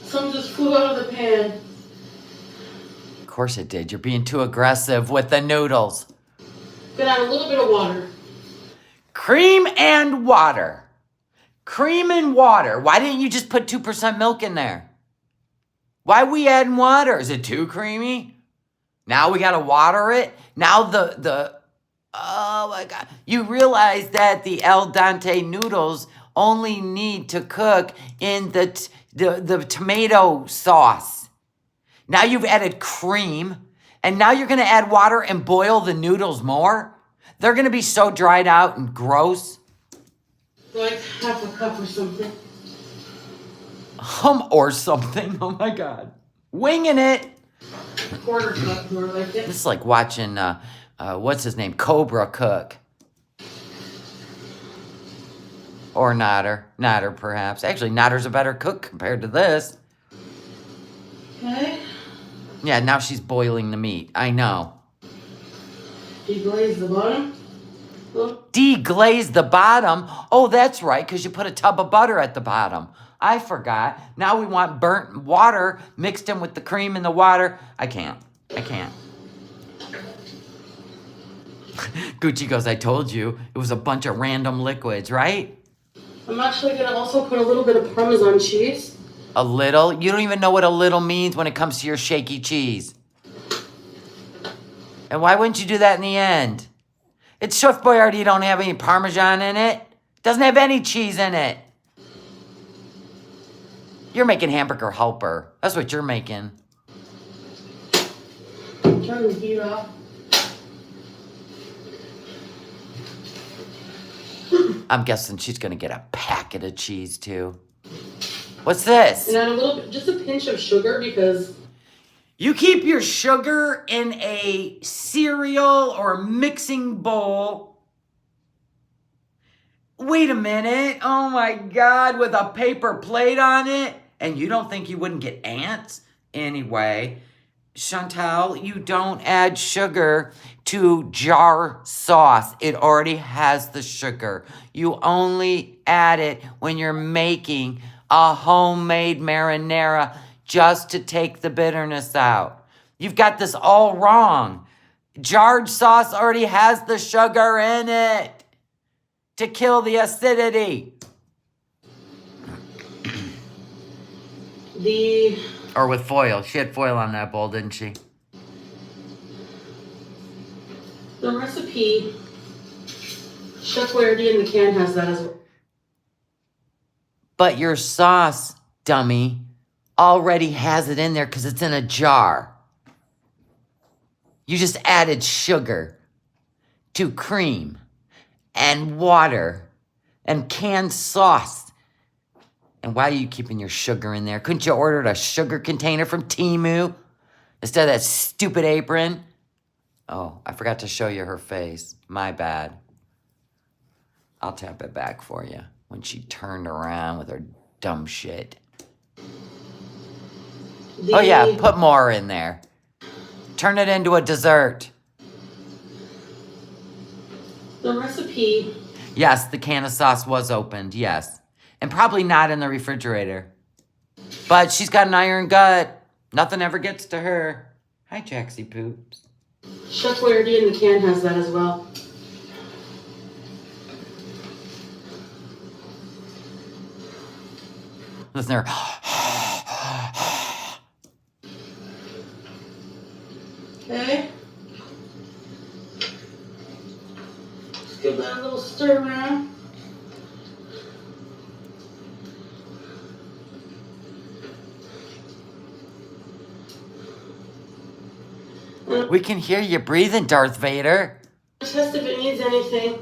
Some just flew out of the pan. Of course it did. You're being too aggressive with the noodles. Gonna add a little bit of water. Cream and water. Cream and water. Why didn't you just put 2% milk in there? Why are we adding water? Is it too creamy? Now we gotta water it? Now oh my God. You realize that the al dente noodles only need to cook in the tomato sauce. Now you've added cream, and now you're gonna add water and boil the noodles more? They're gonna be so dried out and gross. Like half a cup or something. Or something. Oh my God. Winging it. Quarter cup, more like it. This is like watching, what's his name? Cobra cook. Or Nodder. Nodder, perhaps. Actually, Nodder's a better cook compared to this. Okay. Yeah, now she's boiling the meat. I know. Deglaze the bottom. Look. Deglaze the bottom? Oh, that's right, because you put a tub of butter at the bottom. I forgot. Now we want burnt water mixed in with the cream and the water. I can't. Gucci goes, I told you. It was a bunch of random liquids, right? I'm actually gonna also put a little bit of Parmesan cheese. A little? You don't even know what a little means when it comes to your shaky cheese. And why wouldn't you do that in the end? It's Chef Boyardee. You don't have any Parmesan in it. Doesn't have any cheese in it. You're making hamburger helper. That's what you're making. Turn the heat off. I'm guessing she's gonna get a packet of cheese too. What's this? And add a little bit, just a pinch of sugar because... You keep your sugar in a cereal or mixing bowl. Wait a minute. Oh my God, with a paper plate on it? And you don't think you wouldn't get ants? Anyway, Chantal, you don't add sugar to jar sauce. It already has the sugar. You only add it when you're making a homemade marinara just to take the bitterness out. You've got this all wrong. Jarred sauce already has the sugar in it to kill the acidity. Or with foil. She had foil on that bowl, didn't she? The recipe, Chef Boyardee in the can has that as well. But your sauce, dummy, already has it in there because it's in a jar. You just added sugar to cream and water and canned sauce. And why are you keeping your sugar in there? Couldn't you order a sugar container from Temu instead of that stupid apron? Oh, I forgot to show you her face. My bad. I'll tap it back for you when she turned around with her dumb shit. Oh yeah, put more in there. Turn it into a dessert. The recipe. Yes, the can of sauce was opened, yes. And probably not in the refrigerator. But she's got an iron gut. Nothing ever gets to her. Hi, Jaxie Poops. Chef Boyardee in the can has that as well. Listen to her. Okay. Just give that a little stir around. We can hear you breathing, Darth Vader. Test if it needs anything.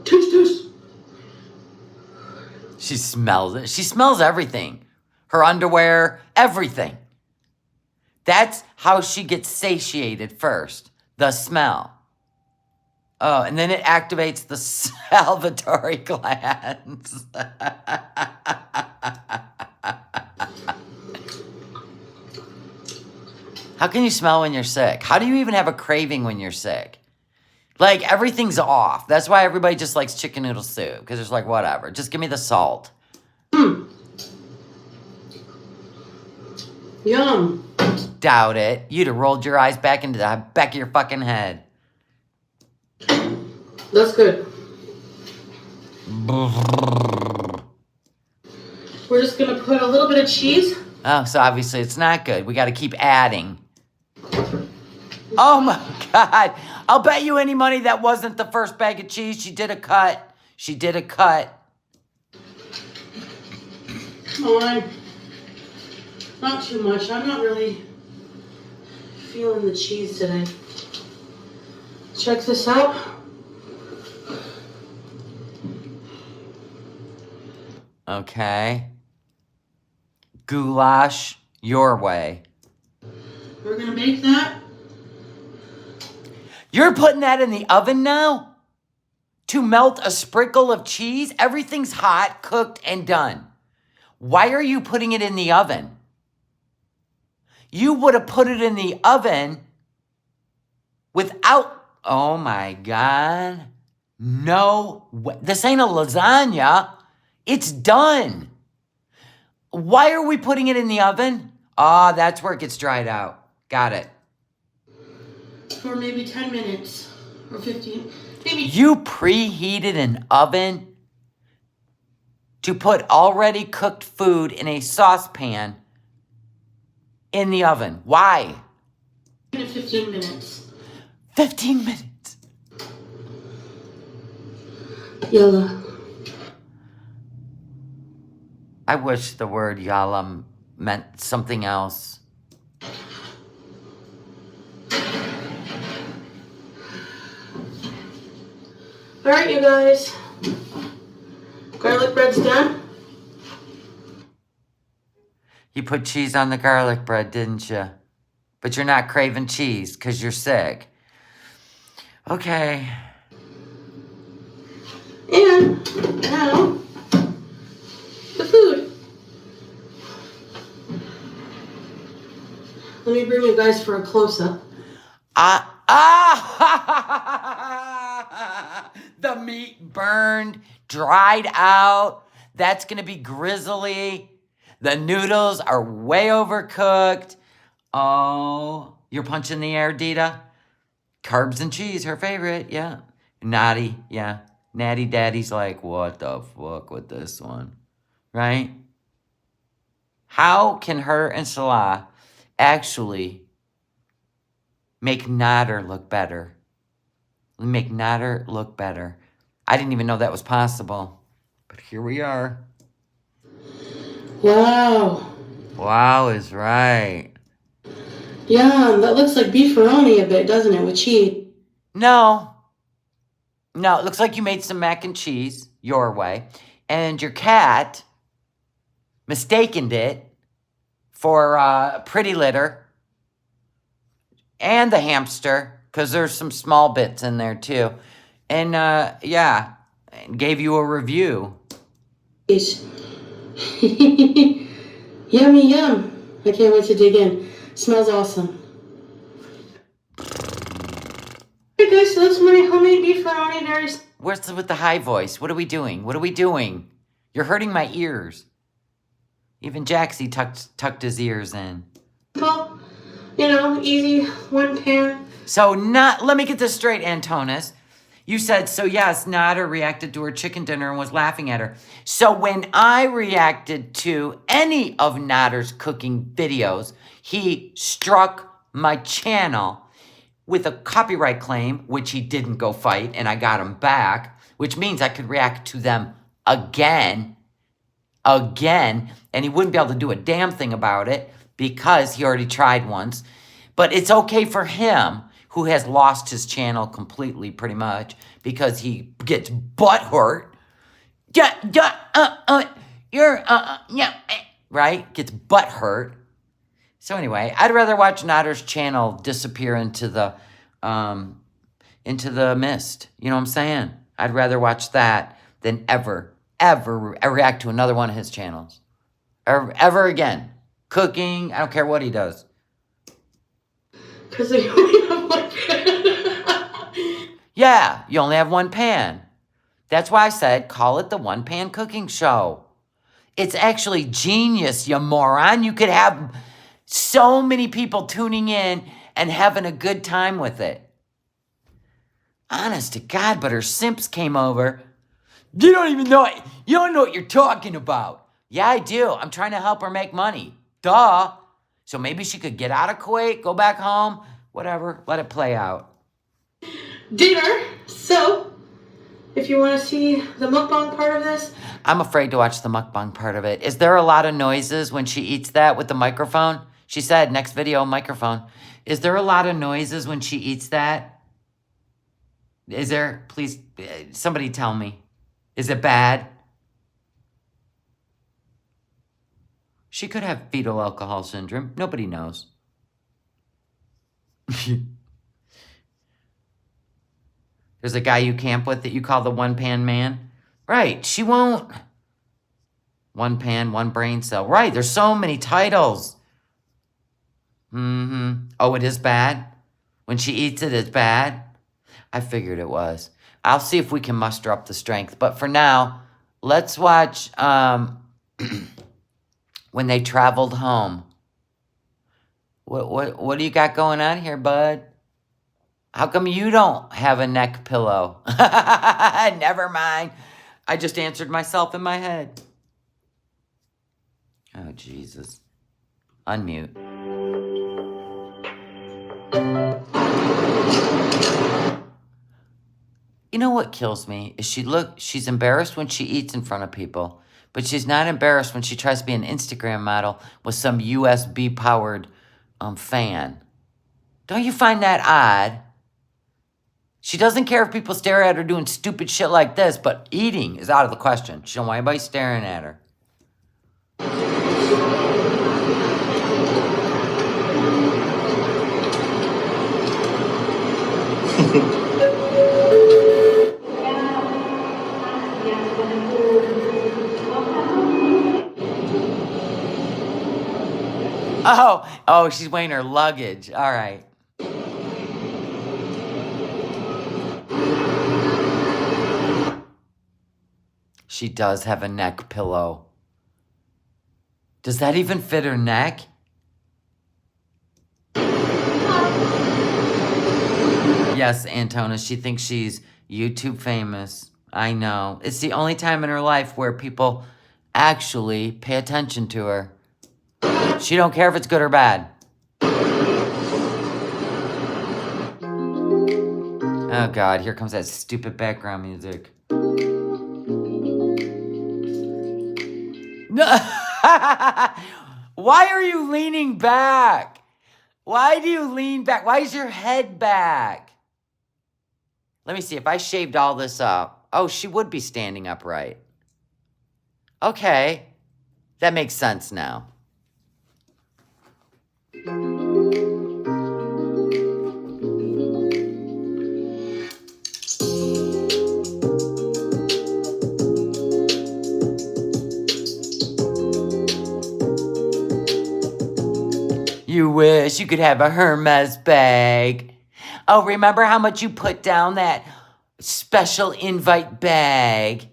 Tush, tush. She smells it. She smells everything. Her underwear, everything. That's how she gets satiated first. The smell. Oh, and then it activates the salivary glands. How can you smell when you're sick? How do you even have a craving when you're sick? Like, everything's off. That's why everybody just likes chicken noodle soup. Because it's like, whatever. Just give me the salt. Yum. Doubt it. You'd have rolled your eyes back into the back of your fucking head. That's good. We're just going to put a little bit of cheese. Oh, so obviously it's not good. We got to keep adding. Oh my God. I'll bet you any money that wasn't the first bag of cheese. She did a cut. She did a cut. Oh, not too much. I'm not really feeling the cheese today. Check this out. Okay. Goulash your way. We're going to bake that. You're putting that in the oven now? To melt a sprinkle of cheese? Everything's hot, cooked, and done. Why are you putting it in the oven? You would have put it in the oven without... Oh my God. No way. This ain't a lasagna. It's done. Why are we putting it in the oven? Ah, that's where it gets dried out. Got it. For maybe 10 minutes or 15. Maybe. You preheated an oven to put already cooked food in a saucepan in the oven. Why? 15 minutes. 15 minutes. Yalla. I wish the word yalla meant something else. All right, you guys. Garlic bread's done. You put cheese on the garlic bread, didn't you? But you're not craving cheese because you're sick. Okay. And now, the food. Let me bring you guys for a close-up. The meat burned, dried out. That's going to be grizzly. The noodles are way overcooked. Oh, you're punching the air, Dita? Carbs and cheese, her favorite, yeah. Naughty, yeah. Natty Daddy's like, what the fuck with this one? Right? How can her and Salah actually make Nader look better? Make Nader look better. I didn't even know that was possible. But here we are. Wow. Wow is right. Yeah, that looks like beefaroni a bit, doesn't it, with cheese? No. No, it looks like you made some mac and cheese your way. And your cat mistakened it for Pretty Litter and the hamster, because there's some small bits in there too. And yeah, gave you a review. Yummy, yum. I can't wait to dig in. Smells awesome. Hey guys, so that's my homemade beefaroni. Very. Where's with the high voice? What are we doing? What are we doing? You're hurting my ears. Even Jaxie tucked his ears in. Well, you know, easy, one pan. So let me get this straight, Antonis. You said, so yes, Nader reacted to her chicken dinner and was laughing at her. So when I reacted to any of Nader's cooking videos, he struck my channel with a copyright claim, which he didn't go fight, and I got him back, which means I could react to them again, and he wouldn't be able to do a damn thing about it because he already tried once. But it's okay for him, who has lost his channel completely, pretty much, because he gets butthurt. Right? Gets butthurt. So anyway, I'd rather watch Nader's channel disappear into the into the mist. You know what I'm saying? I'd rather watch that than ever react to another one of his channels. Or ever again. Cooking, I don't care what he does. Because we only have one pan. Yeah, you only have one pan. That's why I said call it the one pan cooking show. It's actually genius, you moron. You could have so many people tuning in and having a good time with it. Honest to God, but her simps came over. You don't even know it. You don't know what you're talking about. Yeah, I do. I'm trying to help her make money. Duh. So maybe she could get out of Kuwait, go back home, whatever. Let it play out. Dinner. So, if you want to see the mukbang part of this. I'm afraid to watch the mukbang part of it. Is there a lot of noises when she eats that with the microphone? She said, next video, microphone. Is there a lot of noises when she eats that? Is there? Please, somebody tell me. Is it bad? She could have fetal alcohol syndrome. Nobody knows. There's a guy you camp with that you call the one-pan man. Right, she won't. One pan, one brain cell. Right, there's so many titles. Oh, it is bad? When she eats it, it's bad? I figured it was. I'll see if we can muster up the strength. But for now, let's watch when they traveled home. What do you got going on here, bud? How come you don't have a neck pillow? Never mind. I just answered myself in my head. Oh, Jesus. Unmute. You know what kills me is she's embarrassed when she eats in front of people, but she's not embarrassed when she tries to be an Instagram model with some USB-powered fan. Don't you find that odd? She doesn't care if people stare at her doing stupid shit like this, but eating is out of the question. She don't want anybody staring at her. Oh, she's weighing her luggage. All right. She does have a neck pillow. Does that even fit her neck? Yes, Antona, she thinks she's YouTube famous. I know. It's the only time in her life where people actually pay attention to her. She don't care if it's good or bad. Oh, God, here comes that stupid background music. Why are you leaning back? Why do you lean back? Why is your head back? Let me see. If I shaved all this up. Oh, she would be standing upright. Okay. That makes sense now. You wish you could have a Hermes bag. Oh, remember how much you put down that special invite bag?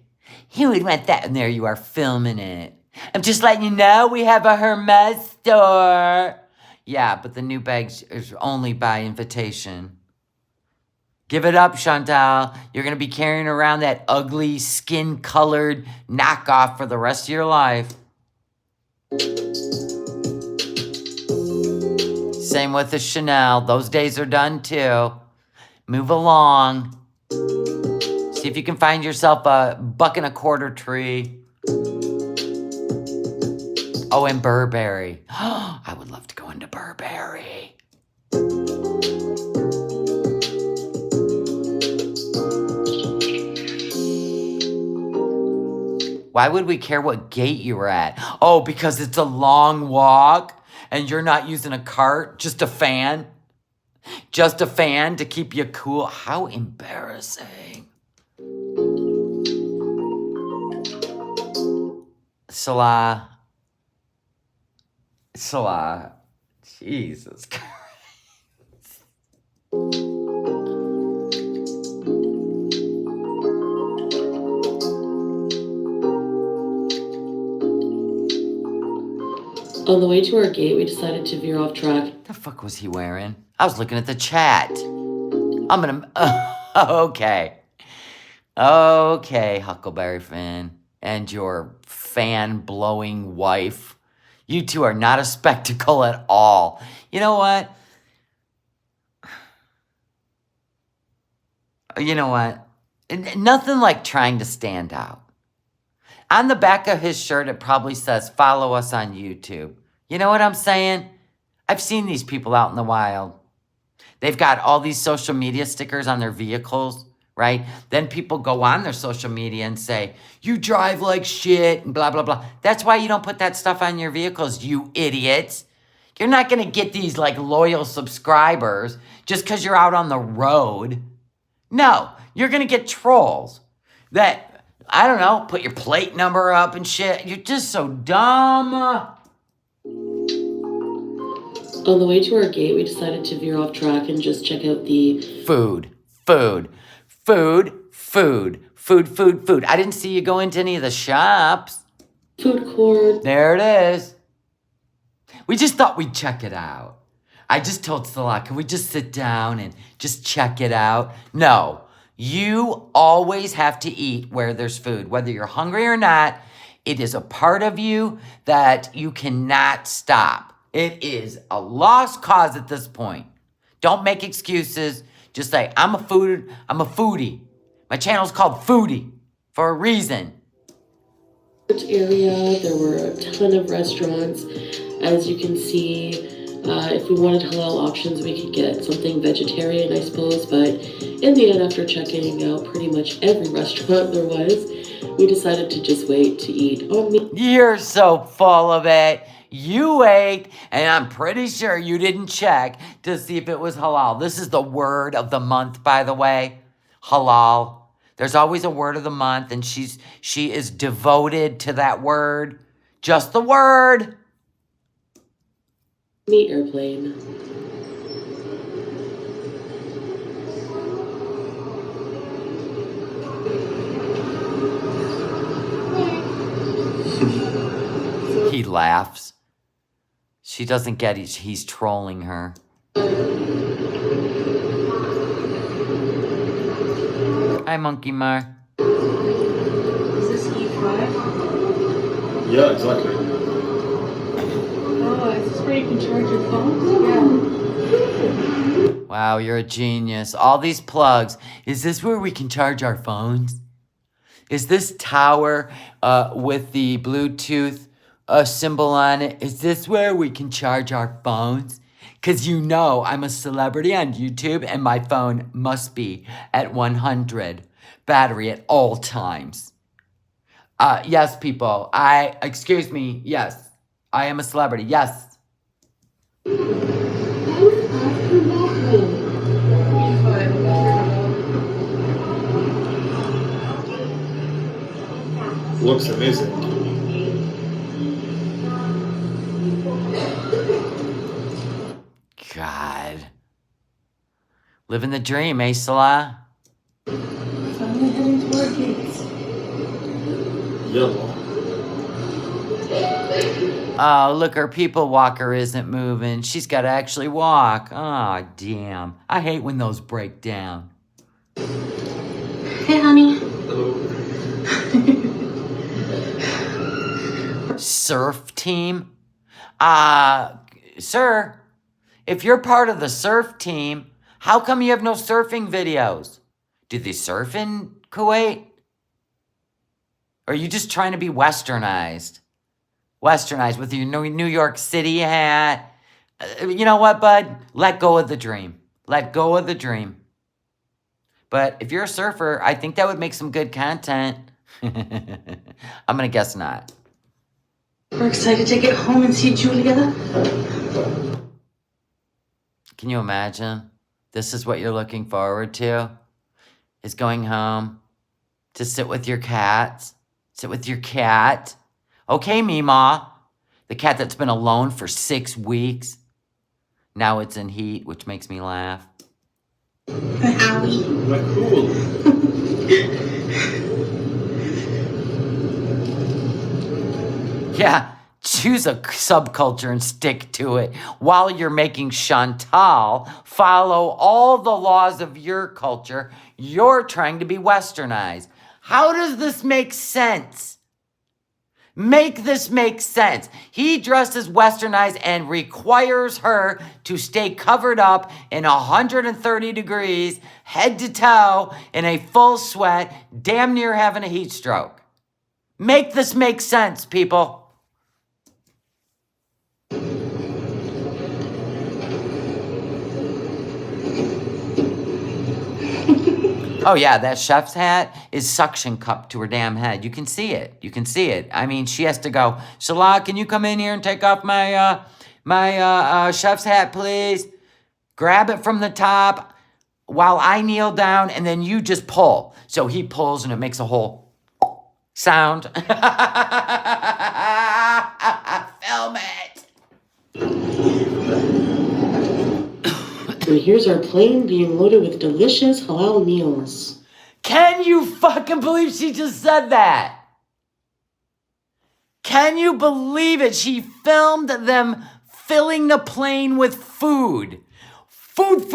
Who would want that? And there you are filming it. I'm just letting you know we have a Hermes store. Yeah, but the new bags is only by invitation. Give it up, Chantal. You're going to be carrying around that ugly, skin-colored knockoff for the rest of your life. Same with the Chanel. Those days are done, too. Move along. See if you can find yourself a $1.25 tree. Oh, and Burberry. I would love to go into Burberry. Why would we care what gate you were at? Oh, because it's a long walk and you're not using a cart, just a fan? Just a fan to keep you cool. How embarrassing. Salah. Jesus Christ. On the way to our gate, we decided to veer off track. The fuck was he wearing? I was looking at the chat. I'm gonna... okay. Okay, Huckleberry Finn. And your fan-blowing wife. You two are not a spectacle at all. You know what? Nothing like trying to stand out. On the back of his shirt, it probably says, follow us on YouTube. You know what I'm saying? I've seen these people out in the wild. They've got all these social media stickers on their vehicles, right? Then people go on their social media and say, you drive like shit, and blah, blah, blah. That's why you don't put that stuff on your vehicles, you idiots. You're not going to get these, like, loyal subscribers just because you're out on the road. No, you're going to get trolls that, I don't know, put your plate number up and shit. You're just so dumb. On the way to our gate, we decided to veer off track and just check out the Food. I didn't see you go into any of the shops. food court. There it is. We just thought we'd check it out. I just told Salah, can we just sit down and just check it out? No, you always have to eat where there's food. Whether you're hungry or not, it is a part of you that you cannot stop. It is a lost cause at this point. Don't make excuses. Just say, I'm a foodie. My channel's called Foodie for a reason. Area, there were a ton of restaurants. As you can see, if we wanted halal options, we could get something vegetarian, I suppose. But in the end, after checking out pretty much every restaurant there was, we decided to just wait to eat on meat. You're so full of it. You ate, and I'm pretty sure you didn't check to see if it was halal. This is the word of the month, by the way. Halal. There's always a word of the month, and she is devoted to that word. Just the word. Meat airplane. He laughs. She doesn't get it. He's trolling her. Hi, Monkey Mar. Is this E5? Yeah, exactly. Oh, is this where you can charge your phone? Yeah. Wow, you're a genius. All these plugs. Is this where we can charge our phones? Is this tower with the Bluetooth symbol on it? Is this where we can charge our phones? Because you know I'm a celebrity on YouTube and my phone must be at 100 battery at all times. Yes, people. Excuse me. Yes. I am a celebrity. Yes. Looks amazing. God. Living the dream, eh, Salah? Finally heading to our gates. Yellow. Oh, look, her people walker isn't moving. She's got to actually walk. Oh, damn. I hate when those break down. Hey, honey. Hello. Surf team? Sir, if you're part of the surf team, how come you have no surfing videos? Do they surf in Kuwait? Or are you just trying to be westernized? Westernized with your New York City hat. You know what, bud? Let go of the dream. Let go of the dream. But if you're a surfer, I think that would make some good content. I'm going to guess not. We're excited to get home and see Julia. Can you imagine? This is what you're looking forward to? Is going home to sit with your cats? Sit with your cat? Okay, Meemaw. The cat that's been alone for 6 weeks. Now it's in heat, which makes me laugh. Howie. Like, cool. Yeah, choose a subculture and stick to it while you're making Chantal follow all the laws of your culture. You're trying to be westernized. How does this make sense? Make this make sense. He dresses westernized and requires her to stay covered up in 130 degrees, head to toe, in a full sweat, damn near having a heat stroke. Make this make sense, people. Oh yeah, that chef's hat is suction cupped to her damn head. You can see it. You can see it. I mean, she has to go, Salah, can you come in here and take off my chef's hat, please? Grab it from the top while I kneel down, and then you just pull. So he pulls, and it makes a whole sound. Film it. And here's our plane being loaded with delicious halal meals. Can you fucking believe she just said that? Can you believe it? She filmed them filling the plane with food. Food,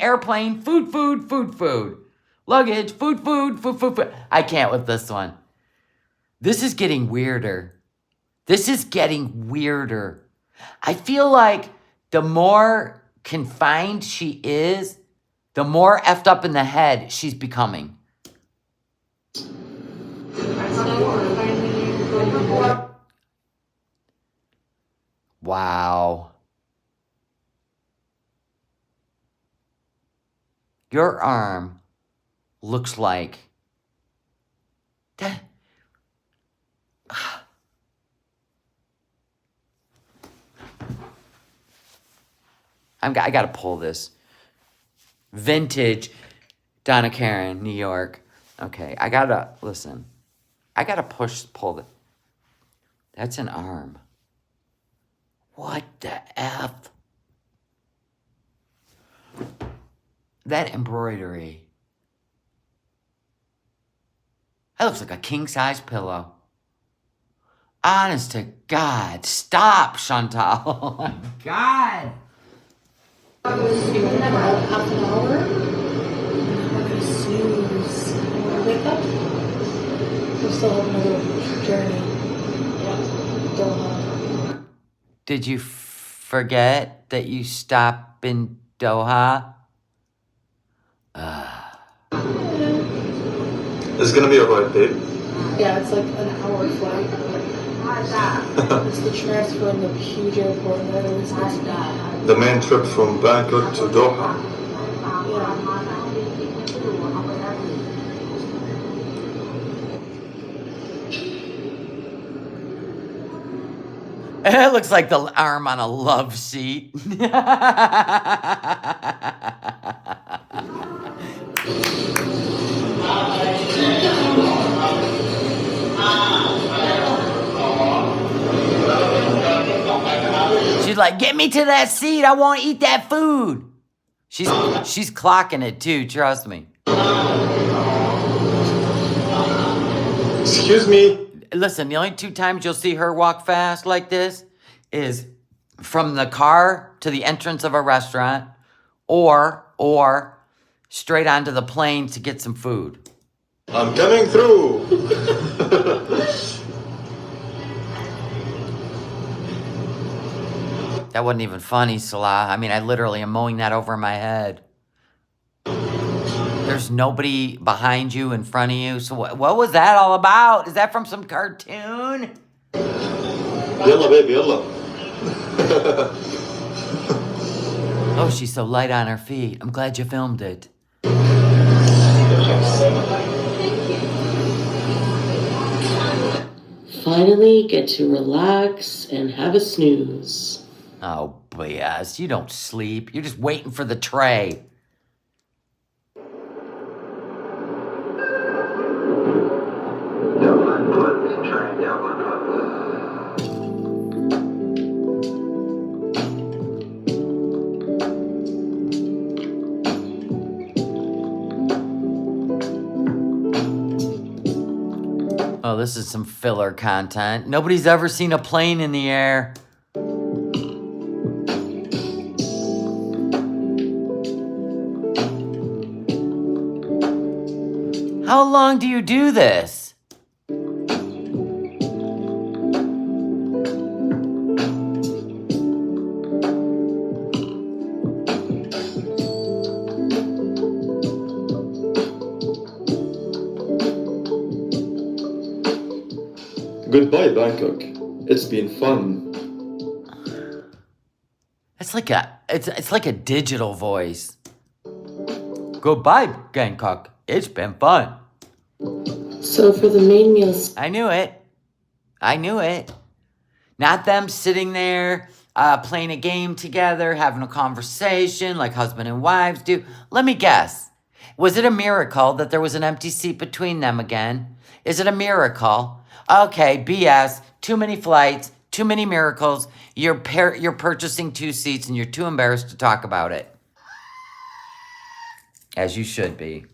airplane, food. Luggage, food. I can't with this one. This is getting weirder. I feel like the more confined she is, the more effed up in the head she's becoming. Wow. Your arm looks like that. I gotta pull this. Vintage Donna Karen, New York. Okay, I gotta pull the. That's an arm. What the F? That embroidery. That looks like a king-size pillow. Honest to God. Stop, Chantal. Oh my God. Half an hour. I'm gonna snooze. Wanna wake up? We'll still have another journey. Doha. Did you forget that you stop in Doha? It's gonna be alright, babe. Yeah, it's like an hour flight. It's the transfer in the huge airport and then it's The main trip from Bangkok to Doha. It looks like the arm on a love seat. She's like, get me to that seat. I want to eat that food. She's clocking it too. Trust me. Excuse me. Listen, the only 2 times you'll see her walk fast like this is from the car to the entrance of a restaurant or straight onto the plane to get some food. I'm coming through. That wasn't even funny, Salah. I mean, I literally am mowing that over my head. There's nobody behind you, in front of you. So what was that all about? Is that from some cartoon? Yalla, baby, yalla. Oh, she's so light on her feet. I'm glad you filmed it. Finally get to relax and have a snooze. Oh, BS. You don't sleep. You're just waiting for the tray. Oh, this is some filler content. Nobody's ever seen a plane in the air. How long do you do this? Goodbye, Bangkok. It's been fun. It's like a digital voice. Goodbye, Bangkok. It's been fun. So for the main meals, I knew it. Not them sitting there playing a game together, having a conversation like husband and wives do. Let me guess. Was it a miracle that there was an empty seat between them again? Is it a miracle? Okay, BS. Too many flights, too many miracles. You're purchasing 2 seats and you're too embarrassed to talk about it. As you should be.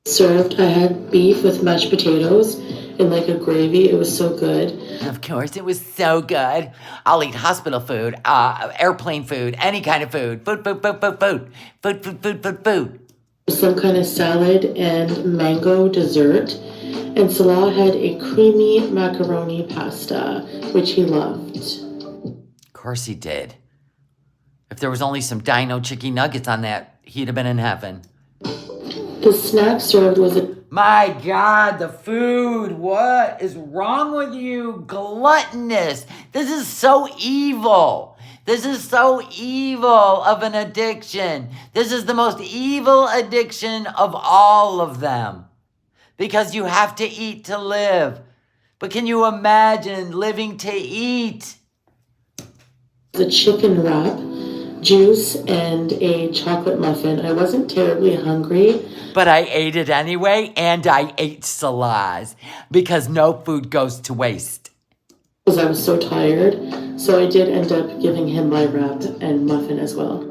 served, I had beef with mashed potatoes and like a gravy. It was so good. Of course, it was so good. I'll eat hospital food, airplane food, any kind of food. Food. Some kind of salad and mango dessert. And Salah had a creamy macaroni pasta, which he loved. Of course he did. If there was only some dino chicken nuggets on that, he'd have been in heaven. The snack served was a... My God, the food. What is wrong with you? Gluttonous. This is so evil. This is so evil of an addiction. This is the most evil addiction of all of them. Because you have to eat to live. But can you imagine living to eat? The chicken wrap, juice, and a chocolate muffin. I wasn't terribly hungry. But I ate it anyway, and I ate Salah's. Because no food goes to waste. Because I was so tired. So I did end up giving him my wrap and muffin as well.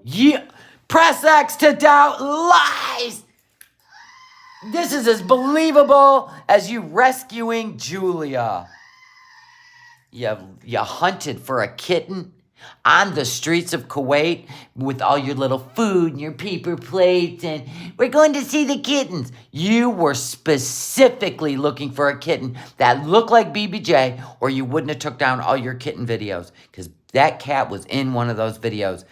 Yeah. Press X to doubt lies. This is as believable as you rescuing Julia. You hunted for a kitten on the streets of Kuwait with all your little food and your paper plates and we're going to see the kittens. You were specifically looking for a kitten that looked like BBJ or you wouldn't have took down all your kitten videos because that cat was in one of those videos.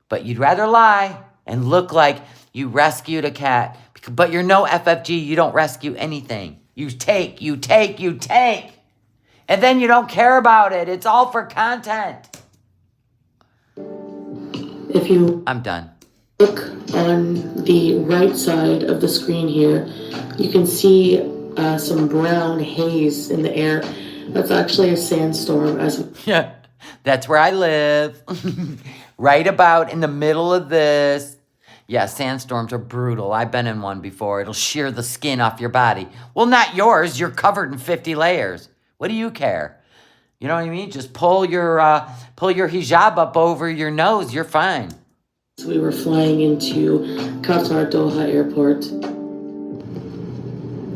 But you'd rather lie and look like you rescued a cat. But you're no FFG. You don't rescue anything. You take. And then you don't care about it. It's all for content. If you I'm done. look on the right side of the screen here, you can see some brown haze in the air. That's actually a sandstorm. Yeah, that's where I live. Right about in the middle of this. Yeah, sandstorms are brutal. I've been in one before. It'll shear the skin off your body. Well, not yours. You're covered in 50 layers. What do you care? You know what I mean? Just pull your hijab up over your nose. You're fine. We were flying into Qatar Doha Airport.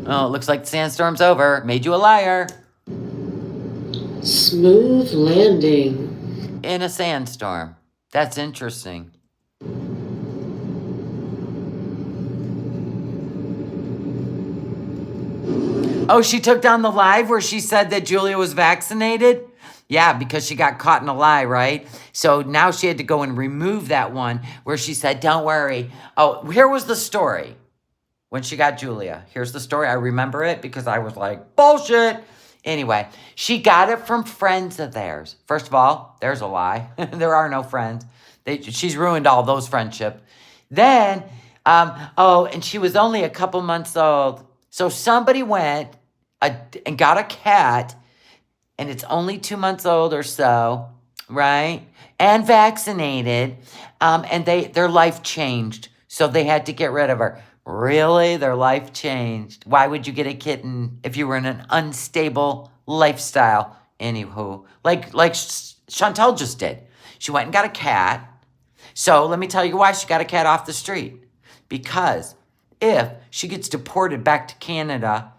Oh, it looks like the sandstorm's over. Made you a liar. Smooth landing. In a sandstorm. That's interesting. Oh, she took down the live where she said that Julia was vaccinated? Yeah, because she got caught in a lie, right? So now she had to go and remove that one where she said, don't worry. Oh, here was the story when she got Julia. Here's the story. I remember it because I was like, bullshit. Anyway, she got it from friends of theirs. First of all, there's a lie. There are no friends. She's ruined all those friendships. Then, and she was only a couple months old. So somebody went and got a cat, and it's only 2 months old or so, right? And vaccinated. And their life changed. So they had to get rid of her. Really? Their life changed. Why would you get a kitten if you were in an unstable lifestyle? Anywho, like Chantel just did. She went and got a cat. So let me tell you why she got a cat off the street. Because if she gets deported back to Canada,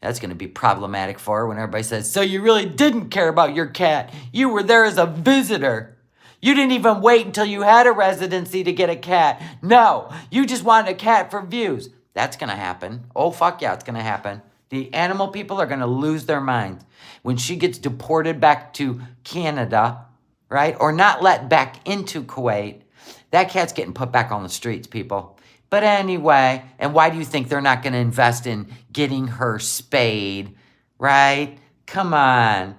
that's going to be problematic for her when everybody says, so you really didn't care about your cat. You were there as a visitor. You didn't even wait until you had a residency to get a cat. No, you just wanted a cat for views. That's going to happen. Oh, fuck yeah, it's going to happen. The animal people are going to lose their minds. When she gets deported back to Canada, right, or not let back into Kuwait, that cat's getting put back on the streets, people. But anyway, and why do you think they're not going to invest in getting her spayed, right? Come on.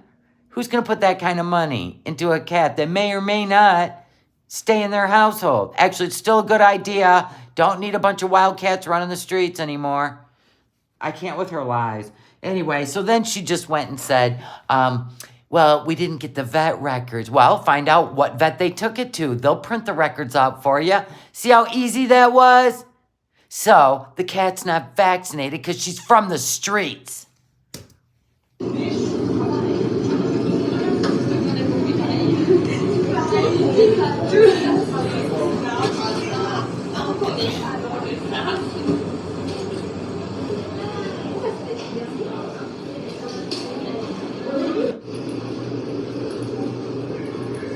Who's going to put that kind of money into a cat that may or may not stay in their household? Actually, it's still a good idea. Don't need a bunch of wild cats running the streets anymore. I can't with her lies. Anyway, so then she just went and said, well, we didn't get the vet records. Well, find out what vet they took it to. They'll print the records out for you. See how easy that was? So, the cat's not vaccinated because she's from the streets.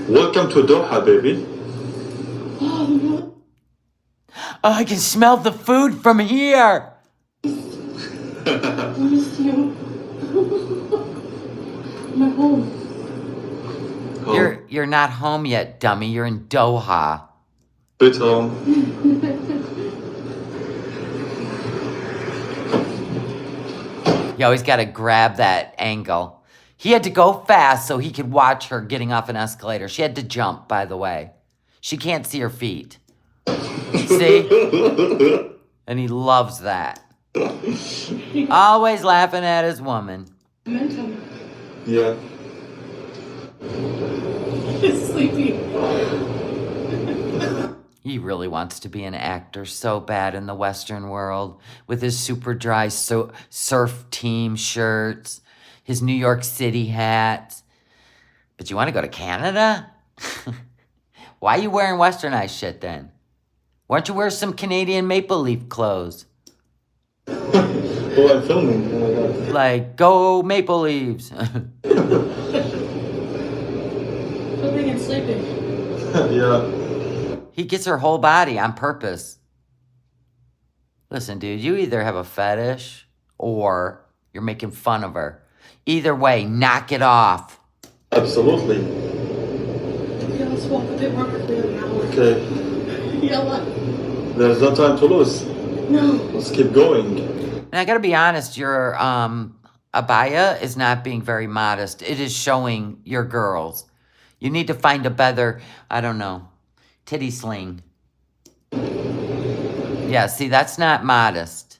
Welcome to Doha, baby. Oh, I can smell the food from here. I miss you. My home. You're not home yet, dummy. You're in Doha. Bit home. You always got to grab that angle. He had to go fast so he could watch her getting off an escalator. She had to jump, by the way. She can't see her feet. See? And he loves that. Always laughing at his woman. Yeah. He's sleepy. He really wants to be an actor so bad in the Western world with his super dry surf team shirts, his New York City hats. But you want to go to Canada? Why are you wearing westernized shit then? Why don't you wear some Canadian maple leaf clothes? Oh, I'm filming. Oh my god. Like, go Maple Leaves. Filming and sleeping. Yeah. He gets her whole body on purpose. Listen, dude, you either have a fetish or you're making fun of her. Either way, knock it off. Absolutely. Yeah, let's walk a bit more quickly on the alley. Okay. Yeah, what? There's no time to lose. No. Let's keep going. And I gotta be honest, your abaya is not being very modest. It is showing your girls. You need to find a better, I don't know, titty sling. Yeah, see, that's not modest.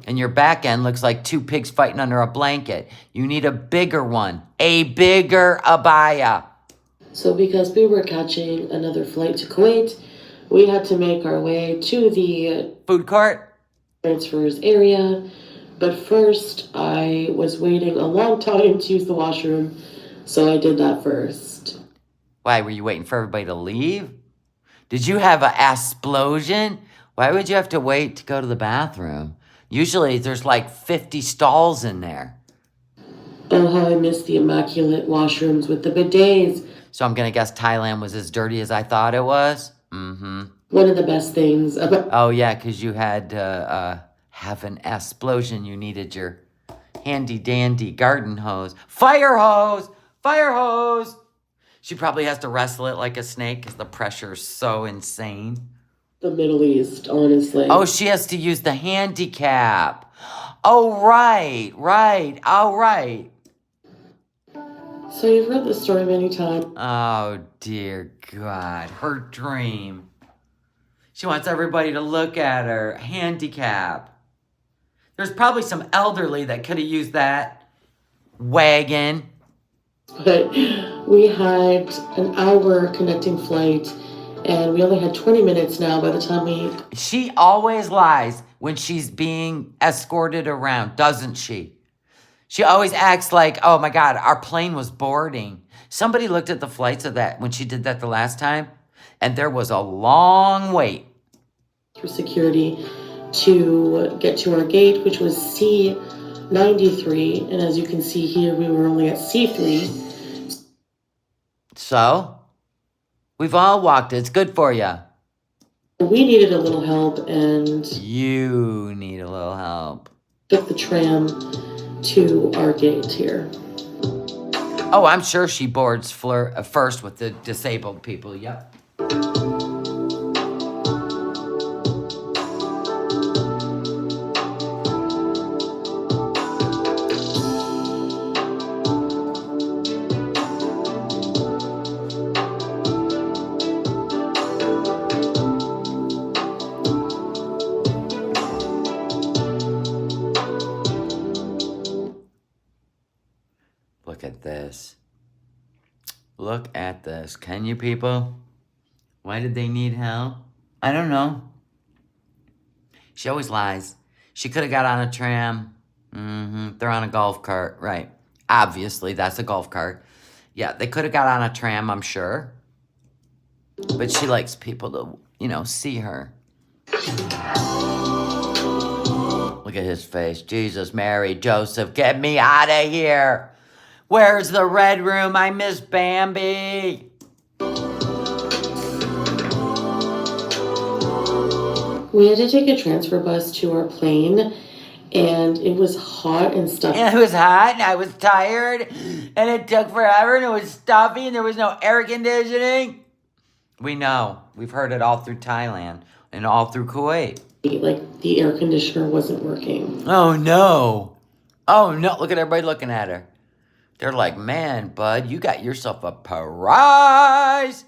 And your back end looks like two pigs fighting under a blanket. You need a bigger one. A bigger abaya. So because we were catching another flight to Kuwait, we had to make our way to the Food court? transfers area. But first, I was waiting a long time to use the washroom, so I did that first. Why, were you waiting for everybody to leave? Did you have an explosion? Why would you have to wait to go to the bathroom? Usually there's like 50 stalls in there. Oh, how I miss the immaculate washrooms with the bidets. So I'm going to guess Thailand was as dirty as I thought it was? Mm-hmm. One of the best things about... Oh, yeah, because you had to have an explosion. You needed your handy-dandy garden hose. Fire hose! Fire hose! She probably has to wrestle it like a snake because the pressure is so insane. the Middle East, honestly. Oh, she has to use the handicap. Oh, right. All right. So you've read this story many times. Oh, dear God. Her dream. She wants everybody to look at her. Handicap. There's probably some elderly that could have used that. wagon. But we had an hour connecting flight, and we only had 20 minutes now by the time we... She always lies when she's being escorted around, doesn't she? She always acts like, oh my God, our plane was boarding. Somebody looked at the flights of that when she did that the last time, and there was a long wait. ...for security to get to our gate, which was C93. And as you can see here, we were only at C3. So, we've all walked it. It's good for you. We needed a little help, and you need a little help. Took the tram to our gate here. Oh, I'm sure she boards first with the disabled people. Yep. Look at this. Look at this. Can you, people? Why did they need help? I don't know. She always lies. She could have got on a tram. They're on a golf cart. Right. Obviously, that's a golf cart. Yeah, they could have got on a tram, I'm sure. But she likes people to, see her. Look at his face. Jesus, Mary, Joseph, get me out of here. Where's the red room? I miss Bambi. We had to take a transfer bus to our plane, and it was hot and stuffy. And it was hot, and I was tired, and it took forever, and it was stuffy, and there was no air conditioning. We know. We've heard it all through Thailand and all through Kuwait. Like, the air conditioner wasn't working. Oh, no. Oh, no. Look at everybody looking at her. They're like, man, bud, you got yourself a prize.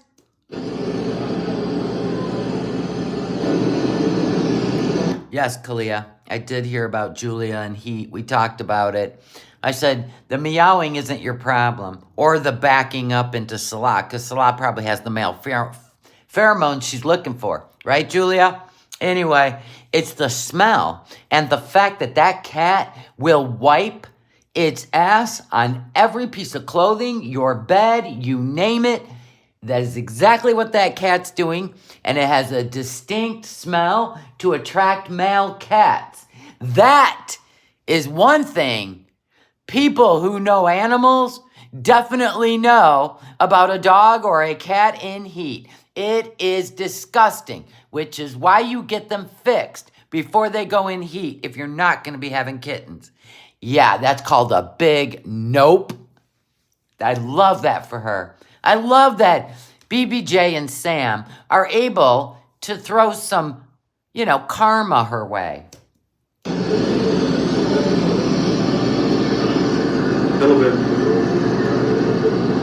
Yes, Kalia, I did hear about Julia and heat. We talked about it. I said, the meowing isn't your problem. Or the backing up into Salah, because Salah probably has the male pheromones she's looking for. Right, Julia? Anyway, it's the smell. And the fact that that cat will wipe its ass on every piece of clothing, your bed, you name it. That is exactly what that cat's doing. And it has a distinct smell to attract male cats. That is one thing people who know animals definitely know about a dog or a cat in heat. It is disgusting, which is why you get them fixed before they go in heat if you're not going to be having kittens. Yeah, that's called a big nope. I love that for her. I love that BBJ and Sam are able to throw some, karma her way. Hello, babe.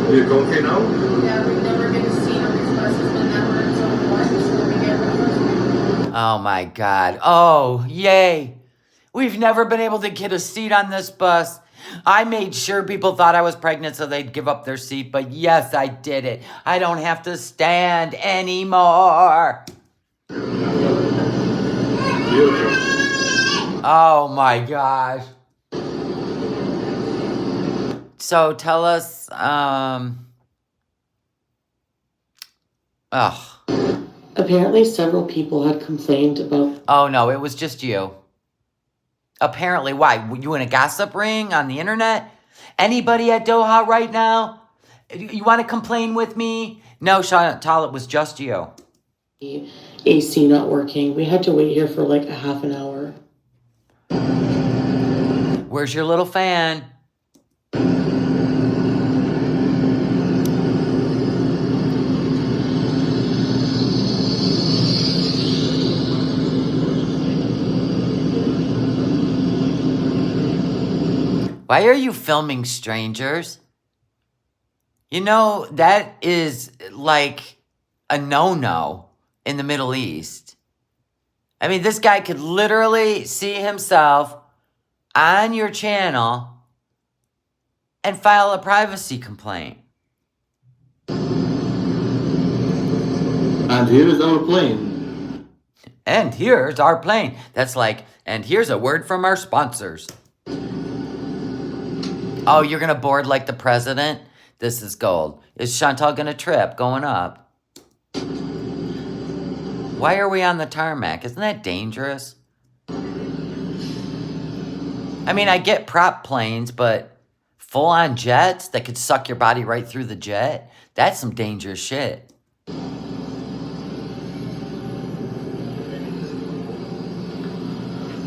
Are you okay now? Yeah, we've never been seen on these buses when that one's on one, so we get one. Oh my God. Oh, yay. We've never been able to get a seat on this bus. I made sure people thought I was pregnant so they'd give up their seat, but yes, I did it. I don't have to stand anymore. Beautiful. Oh my gosh. So tell us, Apparently, several people had complained about... Oh no, it was just you. Apparently, why? Were you in a gossip ring on the internet? Anybody at Doha right now? You want to complain with me? No, Chantal, it was just you. the AC not working. We had to wait here for like a half an hour. Where's your little fan? Why are you filming strangers? You know, that is like a no-no in the Middle East. I mean, this guy could literally see himself on your channel and file a privacy complaint. And here is our plane. And here's our plane. That's like, and here's a word from our sponsors. Oh, you're gonna board like the president? This is gold. Is Chantal gonna trip going up? Why are we on the tarmac? Isn't that dangerous? I mean, I get prop planes, but full-on jets that could suck your body right through the jet? That's some dangerous shit.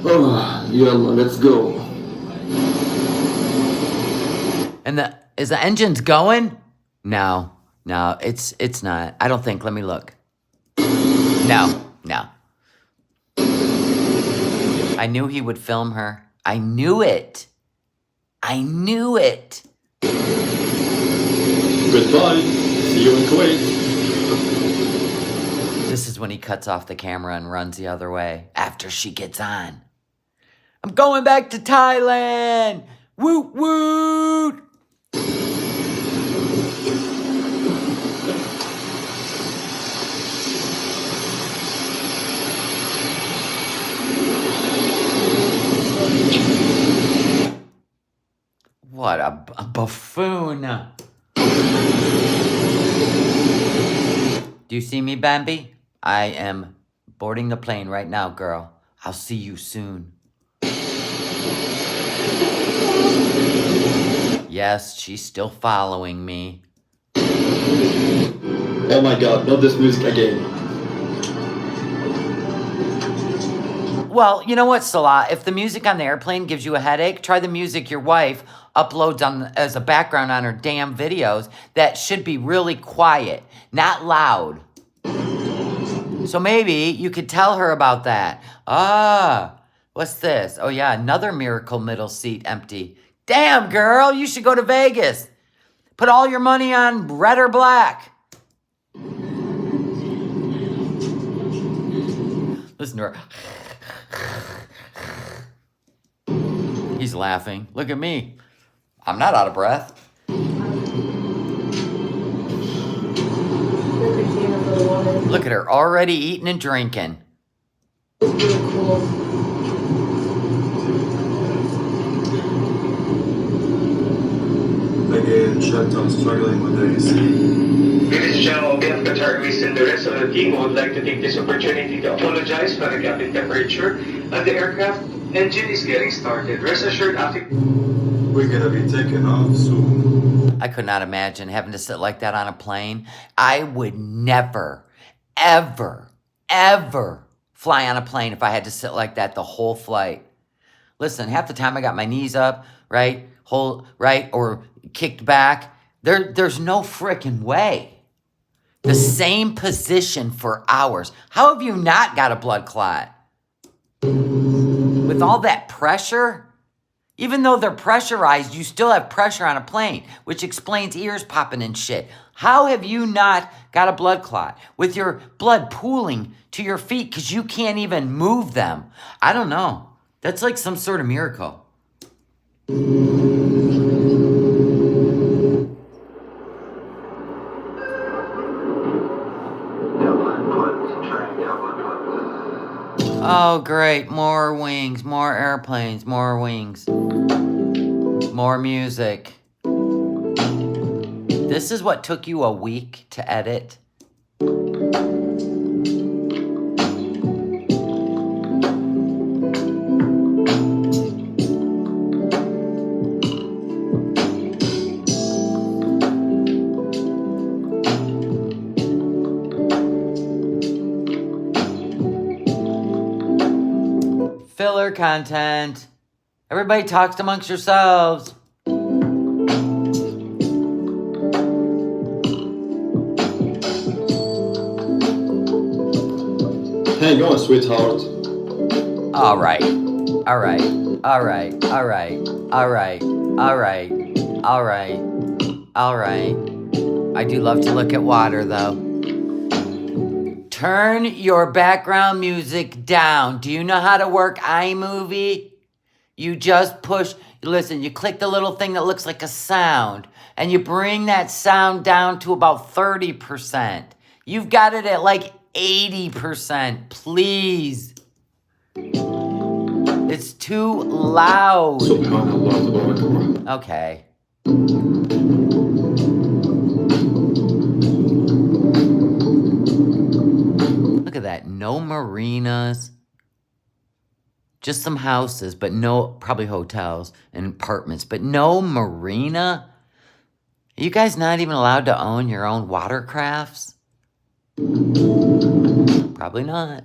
Oh, yalla, let's go. And is the engines going? No, it's not. I don't think. Let me look. No. I knew he would film her. I knew it. Goodbye. See you in Kuwait. This is when he cuts off the camera and runs the other way after she gets on. I'm going back to Thailand. Woot woot. What a buffoon. Do you see me, Bambi? I am boarding the plane right now, girl. I'll see you soon. Yes, she's still following me. Oh my god, not this music again. Well, you know what, Salah? If the music on the airplane gives you a headache, try the music your wife uploads on as a background on her damn videos that should be really quiet, not loud. So maybe you could tell her about that. Ah, what's this? Oh yeah, another miracle middle seat empty. Damn, girl, you should go to Vegas. Put all your money on red or black. Listen to her. He's laughing. Look at me. I'm not out of breath. Look at her, already eating and drinking. Again, Chantal struggling with this. Ladies and gentlemen, on behalf of Qatar Airways and the rest of the team, we would like to take this opportunity to apologize for the gap in temperature and the aircraft engine is getting started. Rest assured, after We're gonna be taking off soon. I could not imagine having to sit like that on a plane. I would never, ever, ever fly on a plane if I had to sit like that the whole flight. Listen, half the time I got my knees up, right? Or kicked back. There's no frickin' way. The same position for hours. How have you not got a blood clot? With all that pressure? Even though they're pressurized, you still have pressure on a plane, which explains ears popping and shit. How have you not got a blood clot with your blood pooling to your feet because you can't even move them? I don't know. That's like some sort of miracle. Oh, great. More wings, more airplanes, more wings. More music. This is what took you a week to edit? Filler content. Everybody talks amongst yourselves. Hang on, sweetheart. All right. All right. All right. All right. All right. All right. All right. All right. I do love to look at water, though. Turn your background music down. Do you know how to work iMovie? You just push. Listen, you click the little thing that looks like a sound, and you bring that sound down to about 30%. You've got it at like 80%, please. It's too loud. Okay. Look at that. No marinas. Just some houses, but no, probably hotels and apartments, but no marina? Are you guys not even allowed to own your own watercrafts? Probably not.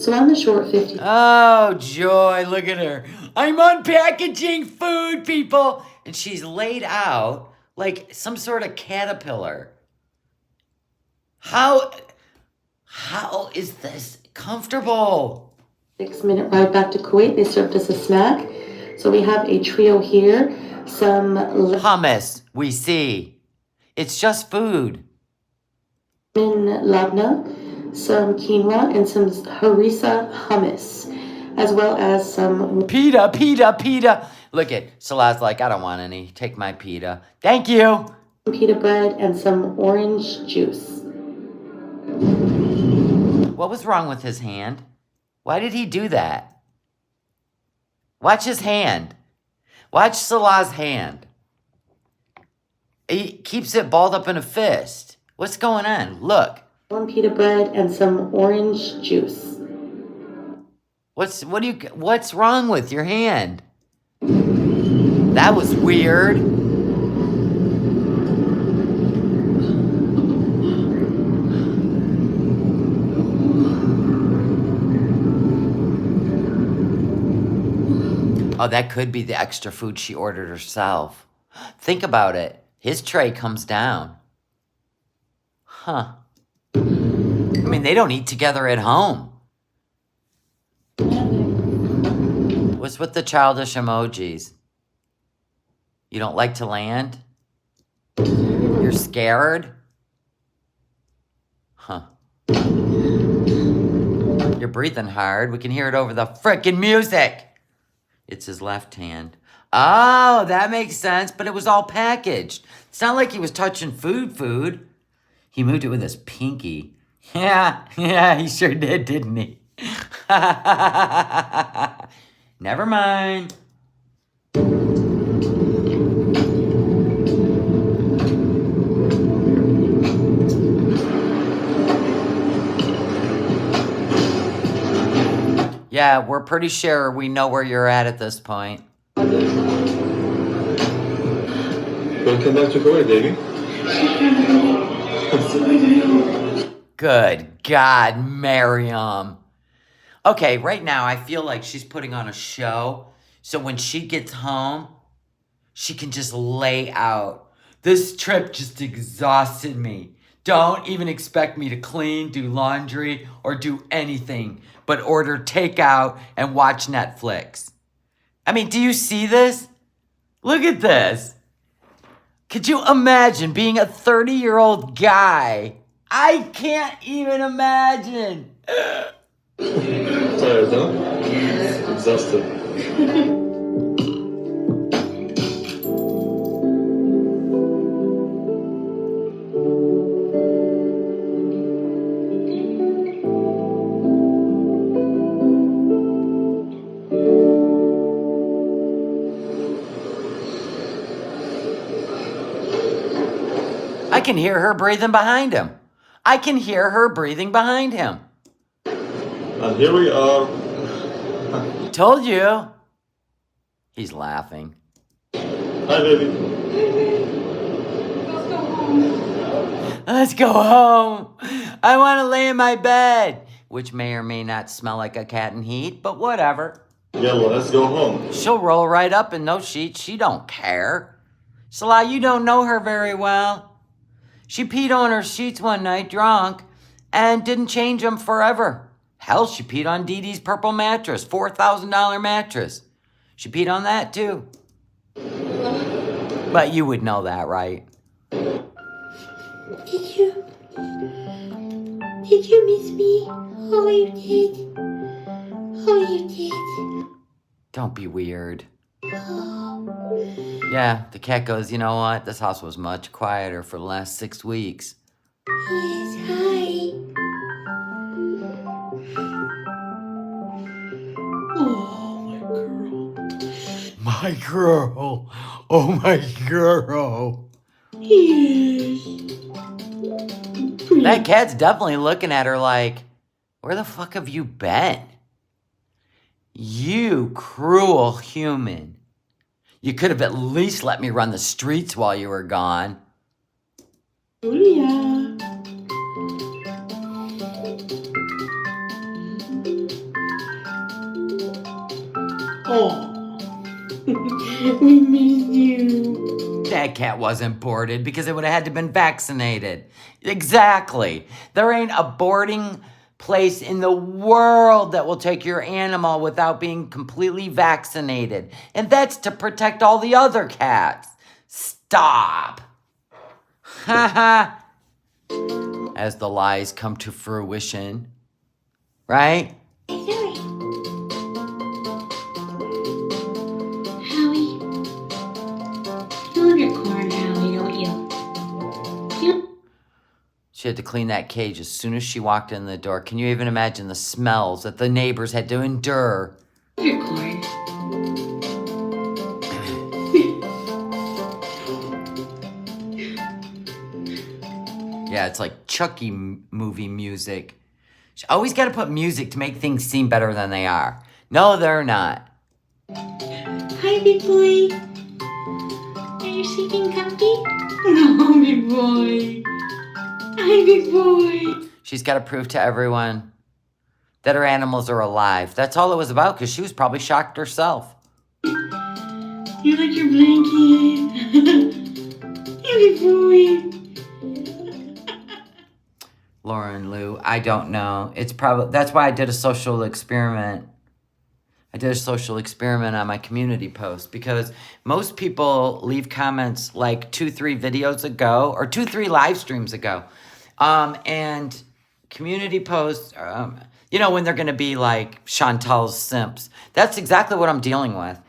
So on the short 50. Oh, Joy, look at her. I'm unpackaging food, people. And she's laid out like some sort of caterpillar. How is this comfortable? 6-minute ride back to Kuwait. They served us a snack. So we have a trio here. Some hummus, we see. It's just food. lemon labna, some quinoa, and some harissa hummus, as well as some Pita. Look at Salah's like, I don't want any. Take my pita. Thank you. pita bread and some orange juice. What was wrong with his hand? Why did he do that? Watch his hand. Watch Salah's hand. He keeps it balled up in a fist. What's going on? Look. One pita bread and some orange juice. What's wrong with your hand? That was weird. Oh, that could be the extra food she ordered herself. Think about it. His tray comes down. Huh. I mean, they don't eat together at home. What's with the childish emojis? You don't like to land? You're scared? Huh. You're breathing hard. We can hear it over the frickin' music. It's his left hand. Oh, that makes sense, but it was all packaged. It's not like he was touching food. He moved it with his pinky. Yeah, he sure did, didn't he? Never mind. Yeah, we're pretty sure we know where you're at this point. Welcome back to Kuwait, baby. Good God, Miriam. Okay, right now I feel like she's putting on a show, so when she gets home, she can just lay out. This trip just exhausted me. Don't even expect me to clean, do laundry, or do anything but order takeout and watch Netflix. I mean, do you see this? Look at this. Could you imagine being a 30-year-old guy? I can't even imagine. Tired, huh? Exhausted. I can hear her breathing behind him. And here we are. Told you. He's laughing. Hi, baby. Let's go home. I want to lay in my bed. Which may or may not smell like a cat in heat, but whatever. Yeah, well, let's go home. She'll roll right up in those sheets. She don't care. Salah, you don't know her very well. She peed on her sheets one night drunk and didn't change them forever. Hell, she peed on Dee Dee's purple mattress, $4,000 mattress. She peed on that too. But you would know that, right? Did you miss me? Oh, you did. Don't be weird. Yeah, the cat goes, you know what? This house was much quieter for the last 6 weeks. Yes, hi. Oh, my girl. My girl. Oh, my girl. Yes. That cat's definitely looking at her like, where the fuck have you been? You cruel human. You could have at least let me run the streets while you were gone. Yeah. Oh. We miss you. That cat wasn't boarded because it would have had to been vaccinated. Exactly. There ain't a boarding place in the world that will take your animal without being completely vaccinated. And that's to protect all the other cats. Stop. Haha. As the lies come to fruition. Right? Howie. Howie. You love your corn, Howie, don't you? She had to clean that cage as soon as she walked in the door. Can you even imagine the smells that the neighbors had to endure? Your corn. Yeah, it's like Chucky movie music. She always got to put music to make things seem better than they are. No, they're not. Hi, big boy. Are you sleeping comfy? No, big boy. Hi, big boy. She's got to prove to everyone that her animals are alive. That's all it was about, because she was probably shocked herself. You like your blanket? Hey, big boy. Lauren Lou, I don't know. It's probably, that's why I did a social experiment. I did a social experiment on my community post, because most people leave comments like 2-3 videos ago or 2-3 live streams ago. And community posts, you know, when they're going to be like Chantal's simps. That's exactly what I'm dealing with.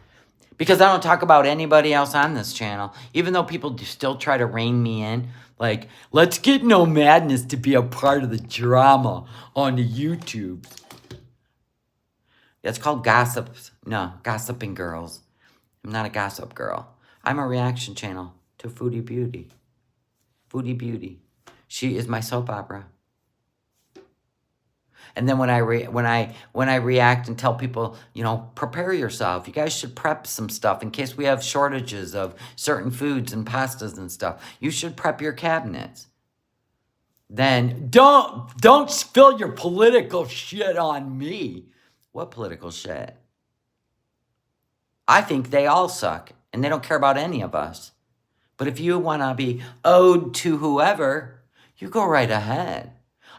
Because I don't talk about anybody else on this channel. Even though people still try to rein me in. Like, let's get No Madness to be a part of the drama on the YouTube. It's called gossips. No, gossiping girls. I'm not a gossip girl. I'm a reaction channel to Foodie Beauty. Foodie Beauty. She is my soap opera. And then when I react and tell people, you know, prepare yourself. You guys should prep some stuff in case we have shortages of certain foods and pastas and stuff. You should prep your cabinets. Then don't spill your political shit on me. What political shit? I think they all suck and they don't care about any of us. But if you want to be owed to whoever, you go right ahead.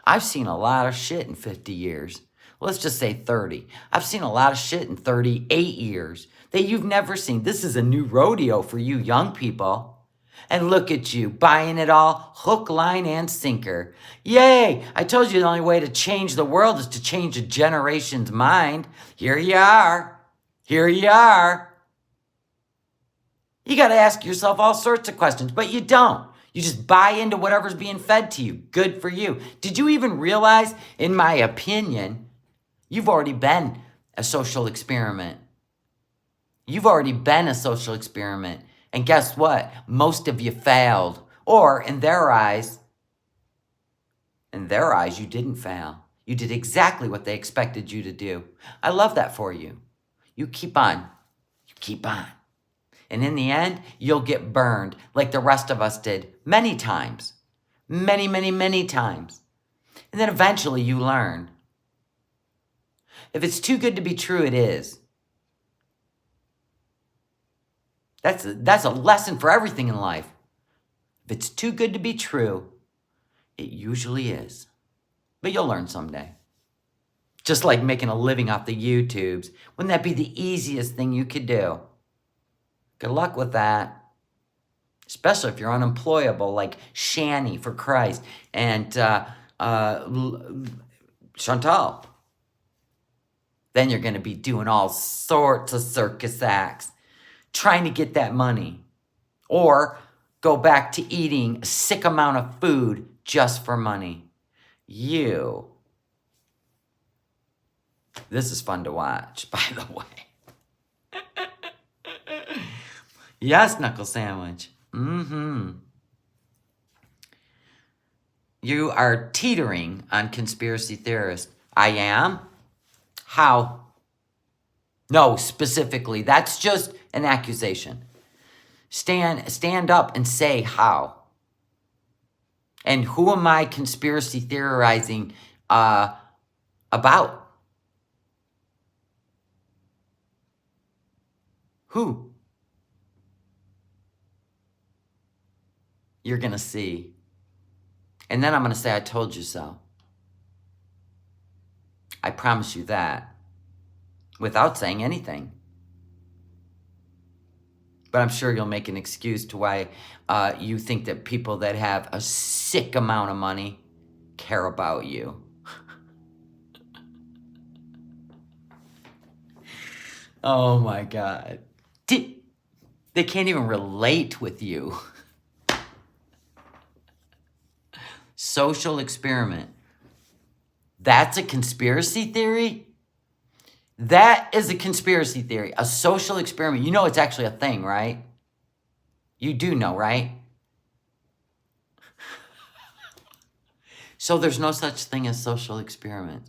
I've seen a lot of shit in 50 years. Let's just say 30. I've seen a lot of shit in 38 years that you've never seen. This is a new rodeo for you young people. And look at you, buying it all, hook, line, and sinker. Yay! I told you the only way to change the world is to change a generation's mind. Here you are. Here you are. You got to ask yourself all sorts of questions, but you don't. You just buy into whatever's being fed to you. Good for you. Did you even realize, in my opinion, you've already been a social experiment? You've already been a social experiment. And guess what? Most of you failed. Or in their eyes, you didn't fail. You did exactly what they expected you to do. I love that for you. You keep on. You keep on. And in the end, you'll get burned like the rest of us did many times. Many, many, many times. And then eventually you learn. If it's too good to be true, it is. That's a lesson for everything in life. If it's too good to be true, it usually is. But you'll learn someday. Just like making a living off the YouTubes. Wouldn't that be the easiest thing you could do? Good luck with that. Especially if you're unemployable, like Shani, for Christ, and Chantal. Then you're going to be doing all sorts of circus acts, trying to get that money. Or go back to eating a sick amount of food just for money. This is fun to watch, by the way. Yes, Knuckle Sandwich. You are teetering on conspiracy theorist. I am? How? No, specifically. That's just an accusation. Stand up and say how. And who am I conspiracy theorizing about? Who? You're going to see. And then I'm going to say, I told you so. I promise you that. Without saying anything. But I'm sure you'll make an excuse to why you think that people that have a sick amount of money care about you. Oh my God. They can't even relate with you. Social experiment. That's a conspiracy theory? That is a conspiracy theory. A social experiment. You know it's actually a thing, right? You do know, right? So there's no such thing as social experiment.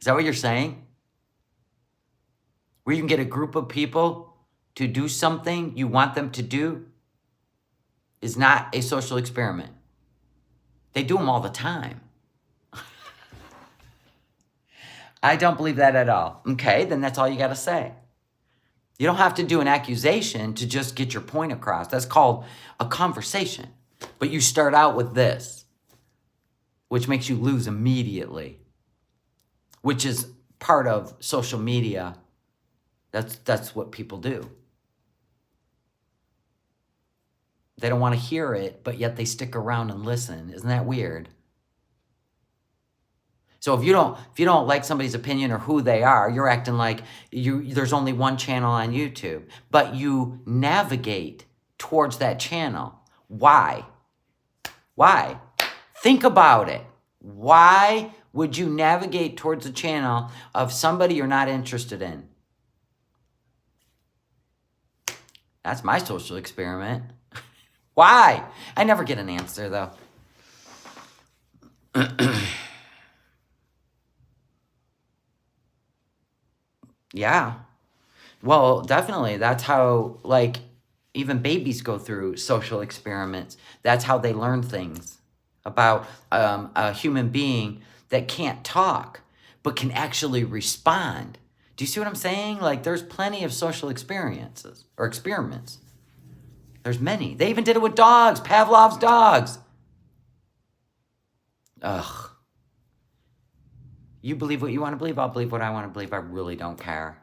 Is that what you're saying? Where you can get a group of people to do something you want them to do is not a social experiment. They do them all the time. I don't believe that at all. Okay, then that's all you got to say. You don't have to do an accusation to just get your point across. That's called a conversation. But you start out with this, which makes you lose immediately, which is part of social media. That's what people do. They don't want to hear it, but yet they stick around and listen. Isn't that weird? So if you don't like somebody's opinion or who they are, you're acting like there's only one channel on YouTube, but you navigate towards that channel. Why? Why? Think about it. Why would you navigate towards a channel of somebody you're not interested in? That's my social experiment. Why? I never get an answer, though. Yeah. Well, definitely. That's how, like, even babies go through social experiments. That's how they learn things about a human being that can't talk, but can actually respond. Do you see what I'm saying? Like, there's plenty of social experiences or experiments. There's many. They even did it with dogs, Pavlov's dogs. Ugh. You believe what you want to believe. I'll believe what I want to believe. I really don't care.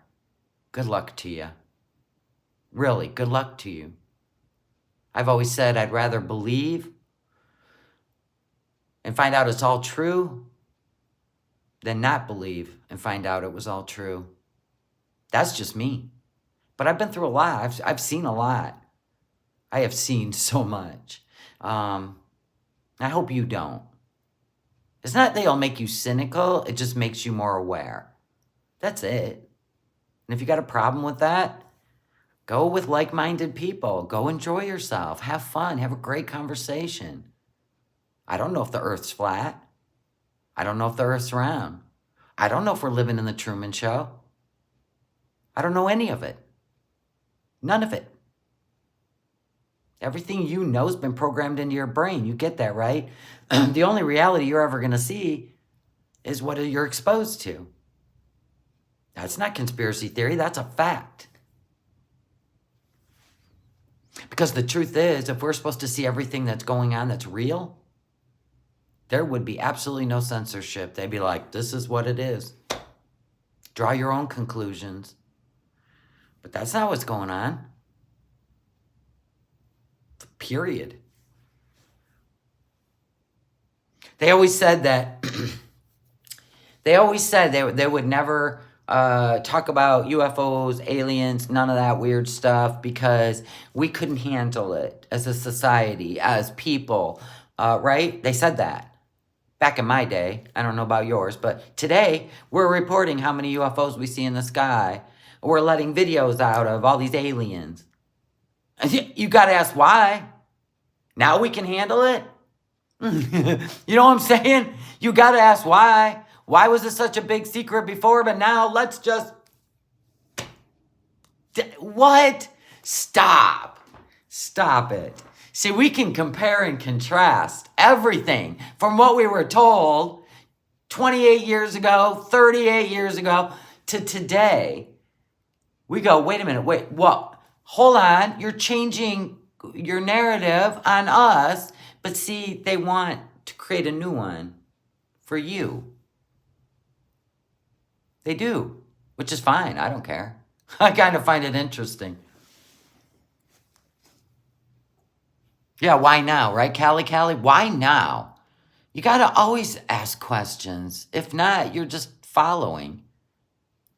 Good luck to you. Really, good luck to you. I've always said I'd rather believe and find out it's all true than not believe and find out it was all true. That's just me. But I've been through a lot. I've seen a lot. I have seen so much. I hope you don't. It's not that it'll make you cynical. It just makes you more aware. That's it. And if you got a problem with that, go with like-minded people. Go enjoy yourself. Have fun. Have a great conversation. I don't know if the Earth's flat. I don't know if the Earth's round. I don't know if we're living in the Truman Show. I don't know any of it. None of it. Everything you know has been programmed into your brain. You get that, right? The only reality you're ever going to see is what you're exposed to. That's not conspiracy theory. That's a fact. Because the truth is, if we're supposed to see everything that's going on that's real, there would be absolutely no censorship. They'd be like, this is what it is. Draw your own conclusions. But that's not what's going on. Period. They always said that They always said they would never talk about UFOs, aliens, none of that weird stuff because we couldn't handle it as a society, as people, right? They said that. Back in my day, I don't know about yours, but today we're reporting how many UFOs we see in the sky. We're letting videos out of all these aliens. You got to ask why. Now we can handle it? You know what I'm saying? You got to ask why. Why was it such a big secret before, but now let's just... What? Stop. Stop it. See, we can compare and contrast everything from what we were told 28 years ago, 38 years ago, to today. We go, wait a minute, wait, what? Hold on, you're changing your narrative on us, but see, they want to create a new one for you. They do, which is fine, I don't care. I kind of find it interesting. Yeah, why now, right, Callie? Why now? You got to always ask questions. If not, you're just following.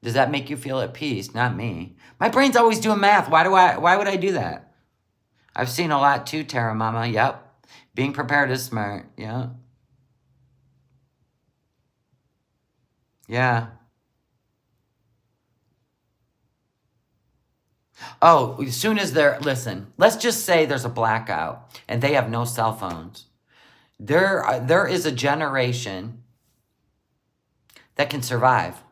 Does that make you feel at peace? Not me. My brain's always doing math. Why would I do that? I've seen a lot too, Tara Mama. Yep. Being prepared is smart. Yeah. Yeah. Oh, as soon as listen, let's just say there's a blackout and they have no cell phones. There is a generation that can survive.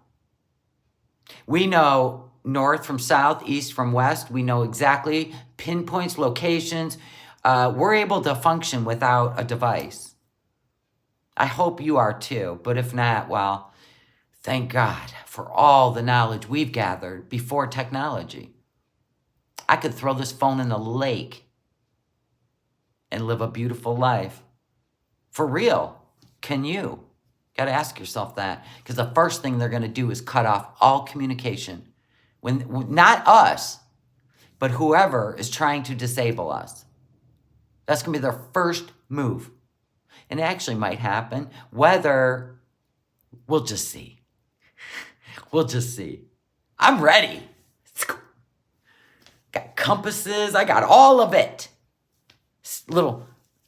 We know north from south, east from west. We know exactly pinpoints, locations. We're able to function without a device. I hope you are too, but if not, well, thank God for all the knowledge we've gathered before technology. I could throw this phone in the lake and live a beautiful life. For real, can you? Got to ask yourself that, because the first thing they're going to do is cut off all communication. When not us, but whoever is trying to disable us. That's going to be their first move. And it actually might happen, whether, we'll just see. We'll just see. I'm ready. Got compasses. I got all of it. Little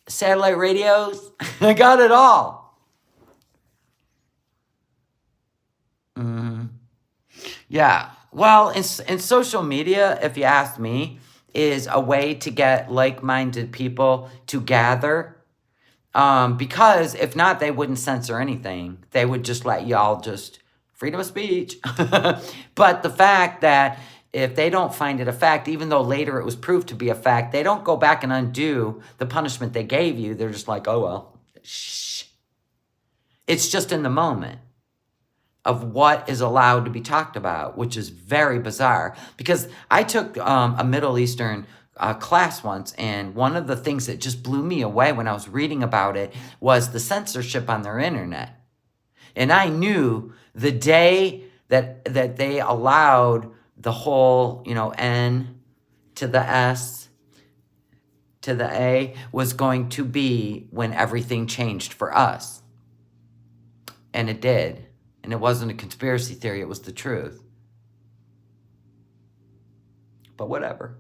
satellite radios. I got it all. Yeah. Well, in social media, if you ask me, is a way to get like-minded people to gather. Because if not, they wouldn't censor anything. They would just let y'all just freedom of speech. But the fact that if they don't find it a fact, even though later it was proved to be a fact, they don't go back and undo the punishment they gave you. They're just like, oh, well, shh. It's just in the moment of what is allowed to be talked about, which is very bizarre. Because I took a Middle Eastern class once, and one of the things that just blew me away when I was reading about it was the censorship on their internet. And I knew the day that they allowed the whole, N to the S to the A was going to be when everything changed for us. And it did. And it wasn't a conspiracy theory, it was the truth. But whatever.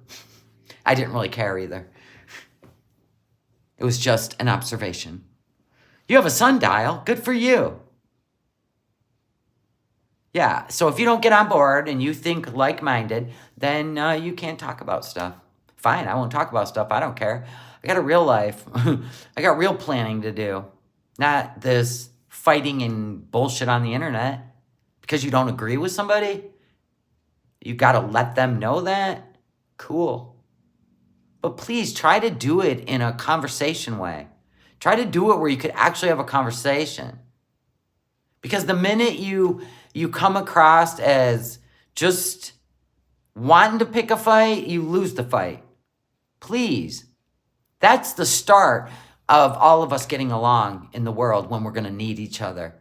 I didn't really care either. It was just an observation. You have a sundial, good for you. Yeah, so if you don't get on board and you think like-minded, then you can't talk about stuff. Fine, I won't talk about stuff, I don't care. I got a real life. I got real planning to do. Not this fighting and bullshit on the internet because you don't agree with somebody. You got to let them know that. Cool. But please try to do it in a conversation way. Try to do it where you could actually have a conversation. Because the minute you come across as just wanting to pick a fight, you lose the fight. Please. That's the start of all of us getting along in the world when we're going to need each other.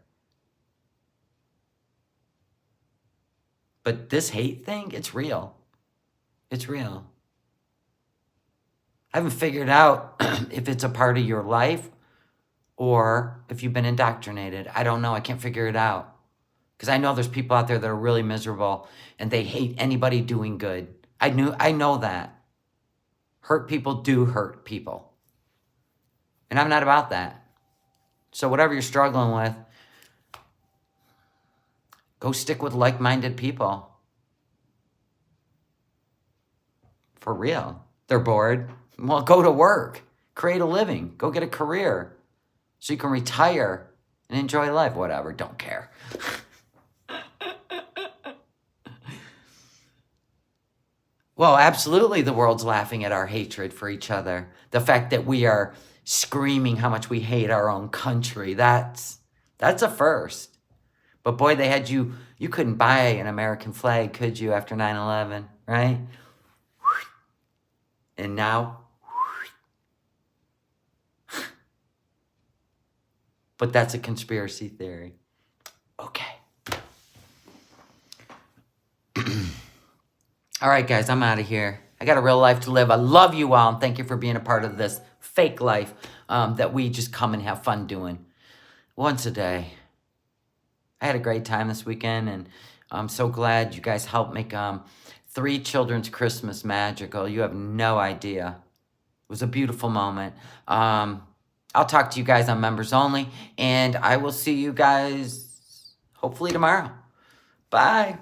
But this hate thing, it's real. It's real. I haven't figured out if it's a part of your life or if you've been indoctrinated. I don't know. I can't figure it out. Because I know there's people out there that are really miserable and they hate anybody doing good. I know that. Hurt people do hurt people. And I'm not about that. So whatever you're struggling with, go stick with like-minded people. For real. They're bored. Well, go to work. Create a living. Go get a career. So you can retire and enjoy life. Whatever. Don't care. Well, absolutely the world's laughing at our hatred for each other. The fact that we are screaming how much we hate our own country. That's a first. But boy, they had you couldn't buy an American flag, could you, after 9/11, right? And now, but that's a conspiracy theory. Okay. All right, guys, I'm out of here. I got a real life to live. I love you all, and thank you for being a part of this fake life that we just come and have fun doing once a day. I had a great time this weekend, and I'm so glad you guys helped make 3 children's Christmas magical. You have no idea. It was a beautiful moment. I'll talk to you guys on members only, and I will see you guys hopefully tomorrow. Bye.